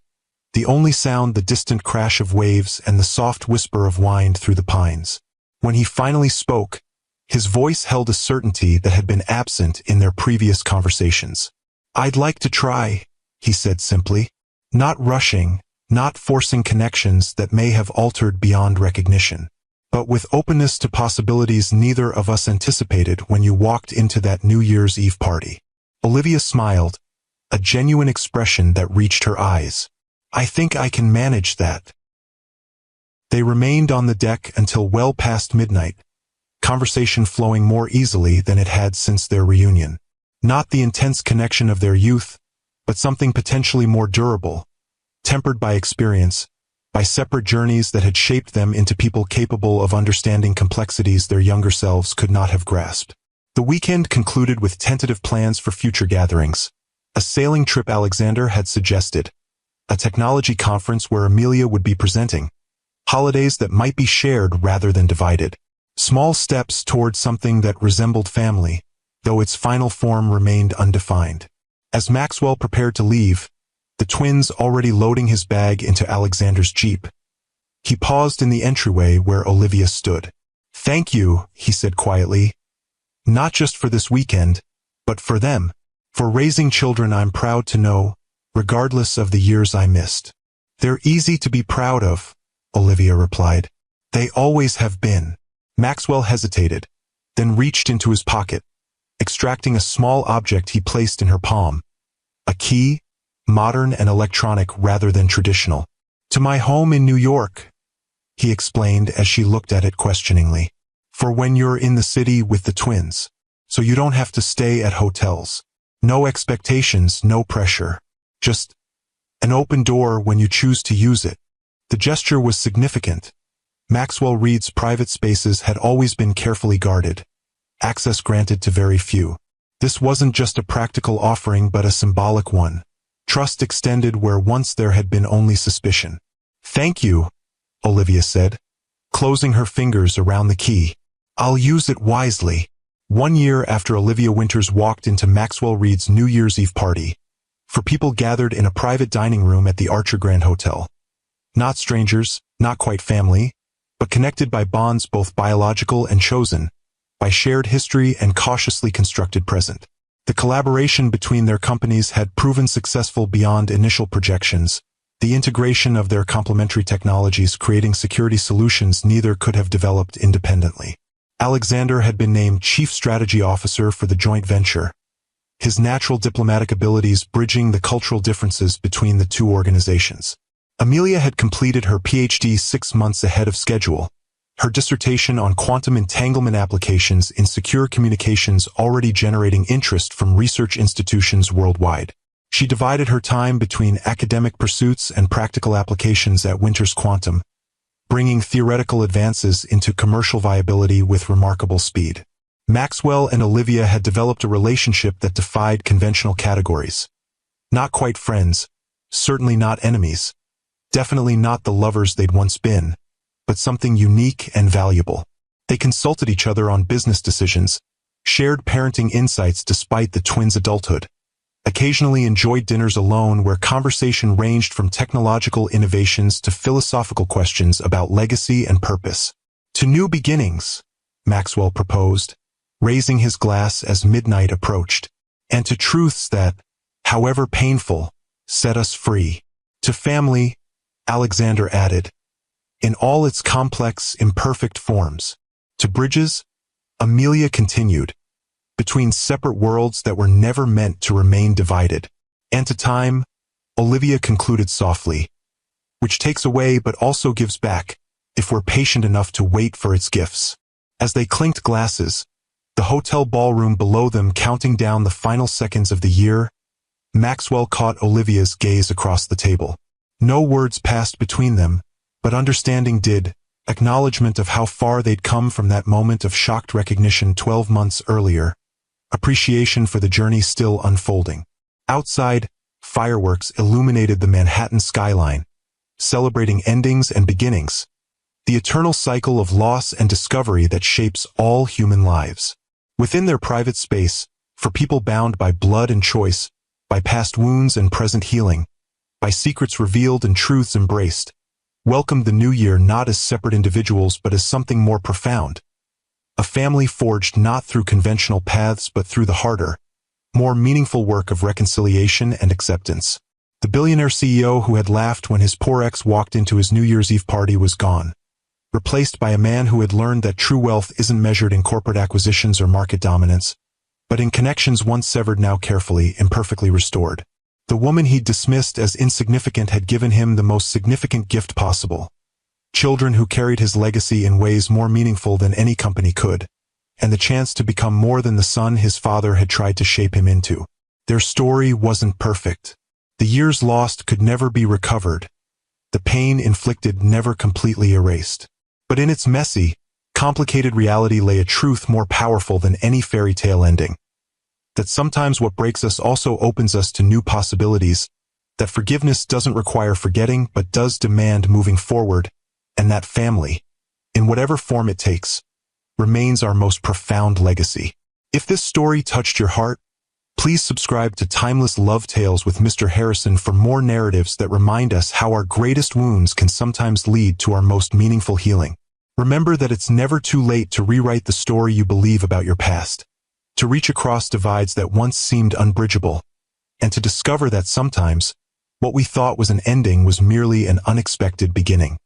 the only sound the distant crash of waves and the soft whisper of wind through the pines. When he finally spoke, his voice held a certainty that had been absent in their previous conversations. I'd like to try, he said simply. Not rushing, not forcing connections that may have altered beyond recognition, but with openness to possibilities neither of us anticipated when you walked into that New Year's Eve party. Olivia smiled, a genuine expression that reached her eyes. I think I can manage that. They remained on the deck until well past midnight, conversation flowing more easily than it had since their reunion. Not the intense connection of their youth, but something potentially more durable, tempered by experience, by separate journeys that had shaped them into people capable of understanding complexities their younger selves could not have grasped. The weekend concluded with tentative plans for future gatherings. A sailing trip Alexander had suggested, a technology conference where Amelia would be presenting, holidays that might be shared rather than divided. Small steps toward something that resembled family, though its final form remained undefined. As Maxwell prepared to leave, the twins already loading his bag into Alexander's Jeep, he paused in the entryway where Olivia stood. Thank you, he said quietly. Not just for this weekend, but for them. For raising children I'm proud to know, regardless of the years I missed. They're easy to be proud of, Olivia replied. They always have been. Maxwell hesitated, then reached into his pocket, extracting a small object he placed in her palm. A key, modern and electronic rather than traditional. To my home in New York, he explained as she looked at it questioningly. For when you're in the city with the twins, so you don't have to stay at hotels. No expectations, no pressure. Just an open door when you choose to use it. The gesture was significant. Maxwell Reed's private spaces had always been carefully guarded, access granted to very few. This wasn't just a practical offering but a symbolic one. Trust extended where once there had been only suspicion. Thank you, Olivia said, closing her fingers around the key. I'll use it wisely. 1 year after Olivia Winters walked into Maxwell Reed's New Year's Eve party, for people gathered in a private dining room at the Archer Grand Hotel. Not strangers, not quite family, but connected by bonds both biological and chosen, by shared history and cautiously constructed present. The collaboration between their companies had proven successful beyond initial projections, the integration of their complementary technologies creating security solutions neither could have developed independently. Alexander had been named Chief Strategy Officer for the joint venture, his natural diplomatic abilities bridging the cultural differences between the two organizations. Amelia had completed her PhD 6 months ahead of schedule, her dissertation on quantum entanglement applications in secure communications already generating interest from research institutions worldwide. She divided her time between academic pursuits and practical applications at Winters Quantum, bringing theoretical advances into commercial viability with remarkable speed. Maxwell and Olivia had developed a relationship that defied conventional categories. Not quite friends, certainly not enemies, definitely not the lovers they'd once been, but something unique and valuable. They consulted each other on business decisions, shared parenting insights despite the twins' adulthood, occasionally enjoyed dinners alone where conversation ranged from technological innovations to philosophical questions about legacy and purpose. To new beginnings, Maxwell proposed, raising his glass as midnight approached, and to truths that, however painful, set us free. To family, Alexander added, in all its complex, imperfect forms. To Bridges, Amelia continued, between separate worlds that were never meant to remain divided. And to time, Olivia concluded softly, which takes away but also gives back, if we're patient enough to wait for its gifts. As they clinked glasses, the hotel ballroom below them counting down the final seconds of the year, Maxwell caught Olivia's gaze across the table. No words passed between them, but understanding did, acknowledgement of how far they'd come from that moment of shocked recognition 12 months earlier, appreciation for the journey still unfolding. Outside, fireworks illuminated the Manhattan skyline, celebrating endings and beginnings, the eternal cycle of loss and discovery that shapes all human lives. Within their private space, for people bound by blood and choice, by past wounds and present healing, by secrets revealed and truths embraced, welcomed the new year not as separate individuals but as something more profound. A family forged not through conventional paths but through the harder, more meaningful work of reconciliation and acceptance. The billionaire CEO who had laughed when his poor ex walked into his New Year's Eve party was gone, replaced by a man who had learned that true wealth isn't measured in corporate acquisitions or market dominance, but in connections once severed now carefully, imperfectly restored. The woman he'd dismissed as insignificant had given him the most significant gift possible. Children who carried his legacy in ways more meaningful than any company could, and the chance to become more than the son his father had tried to shape him into. Their story wasn't perfect. The years lost could never be recovered. The pain inflicted never completely erased. But in its messy, complicated reality lay a truth more powerful than any fairy tale ending. That sometimes what breaks us also opens us to new possibilities, that forgiveness doesn't require forgetting but does demand moving forward, and that family, in whatever form it takes, remains our most profound legacy. If this story touched your heart, please subscribe to Timeless Love Tales with Mr. Harrison for more narratives that remind us how our greatest wounds can sometimes lead to our most meaningful healing. Remember that it's never too late to rewrite the story you believe about your past, to reach across divides that once seemed unbridgeable, and to discover that sometimes, what we thought was an ending was merely an unexpected beginning.